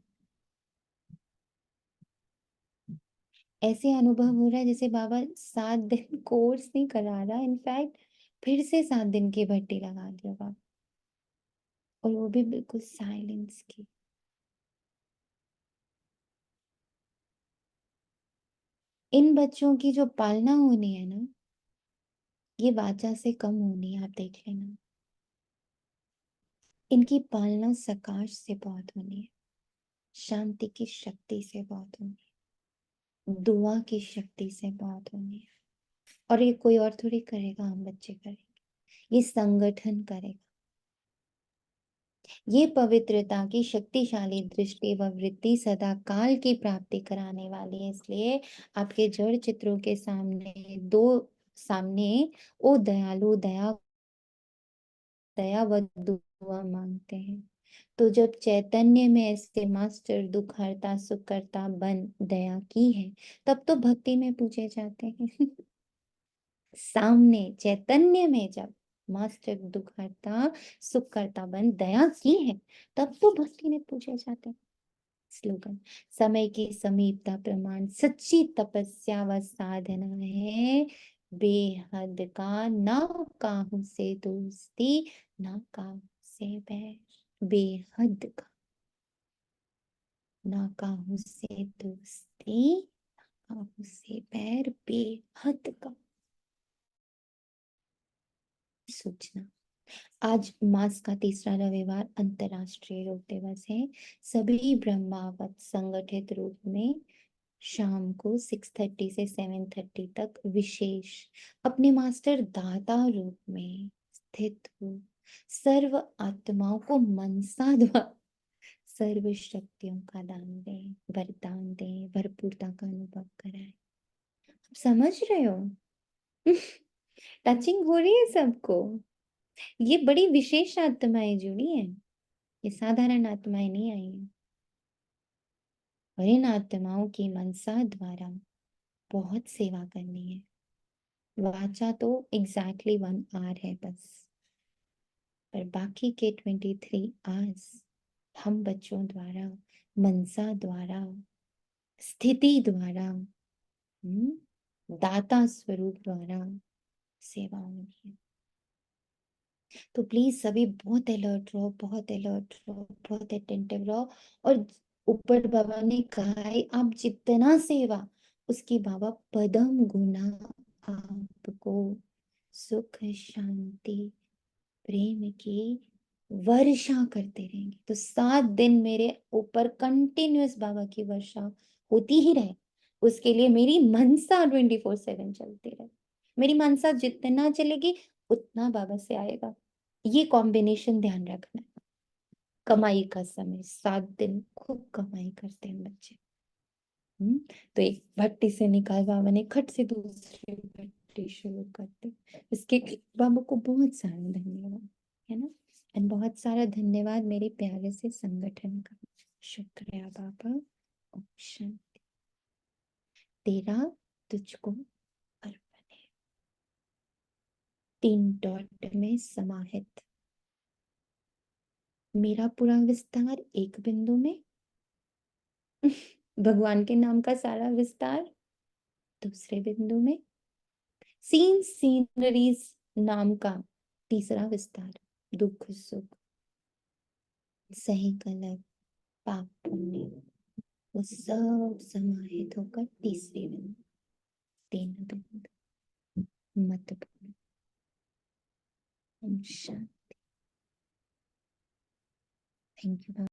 ऐसे अनुभव हो रहा है जैसे बाबा 7 दिन कोर्स नहीं करा रहा, इनफैक्ट फिर से 7 दिन की भट्टी लगा दिया बाबा, और वो भी बिल्कुल साइलेंस की। इन बच्चों की जो पालना होनी है ना, ये वाचा से कम होनी है, आप देख लेना। इनकी पालना सकाश से बहुत होनी है, शांति की शक्ति से बहुत होनी है, दुआ की शक्ति से बहुत होनी है। और ये कोई और थोड़ी करेगा, हम बच्चे करेंगे, ये संगठन करेगा। ये पवित्रता की शक्तिशाली दृष्टि व वृत्ति सदा काल की प्राप्ति कराने वाली है। इसलिए आपके जड़ चित्रों के सामने ओ दयालु दया व दुआ मांगते हैं। तो जब चैतन्य में ऐसे मास्टर दुख हरता सुख करता बन दया की है, तब तो भक्ति में पूछे जाते हैं। सामने चैतन्य में जब मास्टर दुख हरता सुख करता बन दया की है, तब तो भक्ति में पूछे जाते हैं। स्लोगन, समय की समीपता प्रमाण सच्ची तपस्या व साधना है। बेहद का ना काहू से दोस्ती, ना काहू से बैर। बेहद का ना काहू से दोस्ती, ना काहू से बैर। बेहद का सोचना। आज मास का तीसरा रविवार अंतरराष्ट्रीय योग दिवस है। सभी ब्रह्मावत संगठित रूप में शाम को 6:30 से 7:30 तक विशेष अपने मास्टर दाता रूप में स्थित हो सर्व आत्माओं को मनसा द्वारा सर्व शक्तियों का दान दें, वरदान दें, भरपूरता का अनुभव कराएं। समझ रहे हो? टचिंग हो रही है सबको? ये बड़ी विशेष आत्माएं जुड़ी हैं, ये साधारण आत्माएं नहीं आई हैं। और इन आत्माओं की मनसा द्वारा बहुत सेवा करनी है। वाचा तो एग्जैक्टली 1 आवर है बस, पर बाकी के 23 आवर्स हम बच्चों द्वारा, मनसा द्वारा, स्थिति द्वारा, दाता स्वरूप द्वारा सेवा होनी है। तो प्लीज सभी बहुत अलर्ट रहो, बहुत अलर्ट रहो, बहुत अटेंटिव रहो। और ऊपर बाबा ने कहा है आप जितना सेवा, उसकी बाबा पदम गुना आपको सुख शांति प्रेम की वर्षा करते रहेंगे। तो 7 दिन मेरे ऊपर कंटिन्यूअस बाबा की वर्षा होती ही रहे, उसके लिए मेरी मनसा 24/7 चलती रहे। मेरी मनसा जितना चलेगी उतना बाबा से आएगा। ये कॉम्बिनेशन ध्यान रखना। कमाई का समय 7 दिन खूब कमाई करते हैं बच्चे। तो एक भट्टी से निकाल बाबा ने खट से दूसरी भट्टी शुरू करते। इसके बाबा को बहुत सारा धन्यवाद, है ना। और बहुत सारा धन्यवाद मेरे प्यारे से संगठन का। शुक्रिया बाबा। ओम शांति। तेरा तुझको अर्पण है। 3 डॉट में समाहित मेरा पूरा विस्तार एक बिंदु में। भगवान के नाम का सारा विस्तार दूसरे बिंदु में। सीनरीज नाम का तीसरा विस्तार, दुख सुख सही गलत पाप पुण्य, वो सब समाहित होकर तीसरे बिंदु, 3 बिंदु मत भूलो। ओम शांति। Thank you.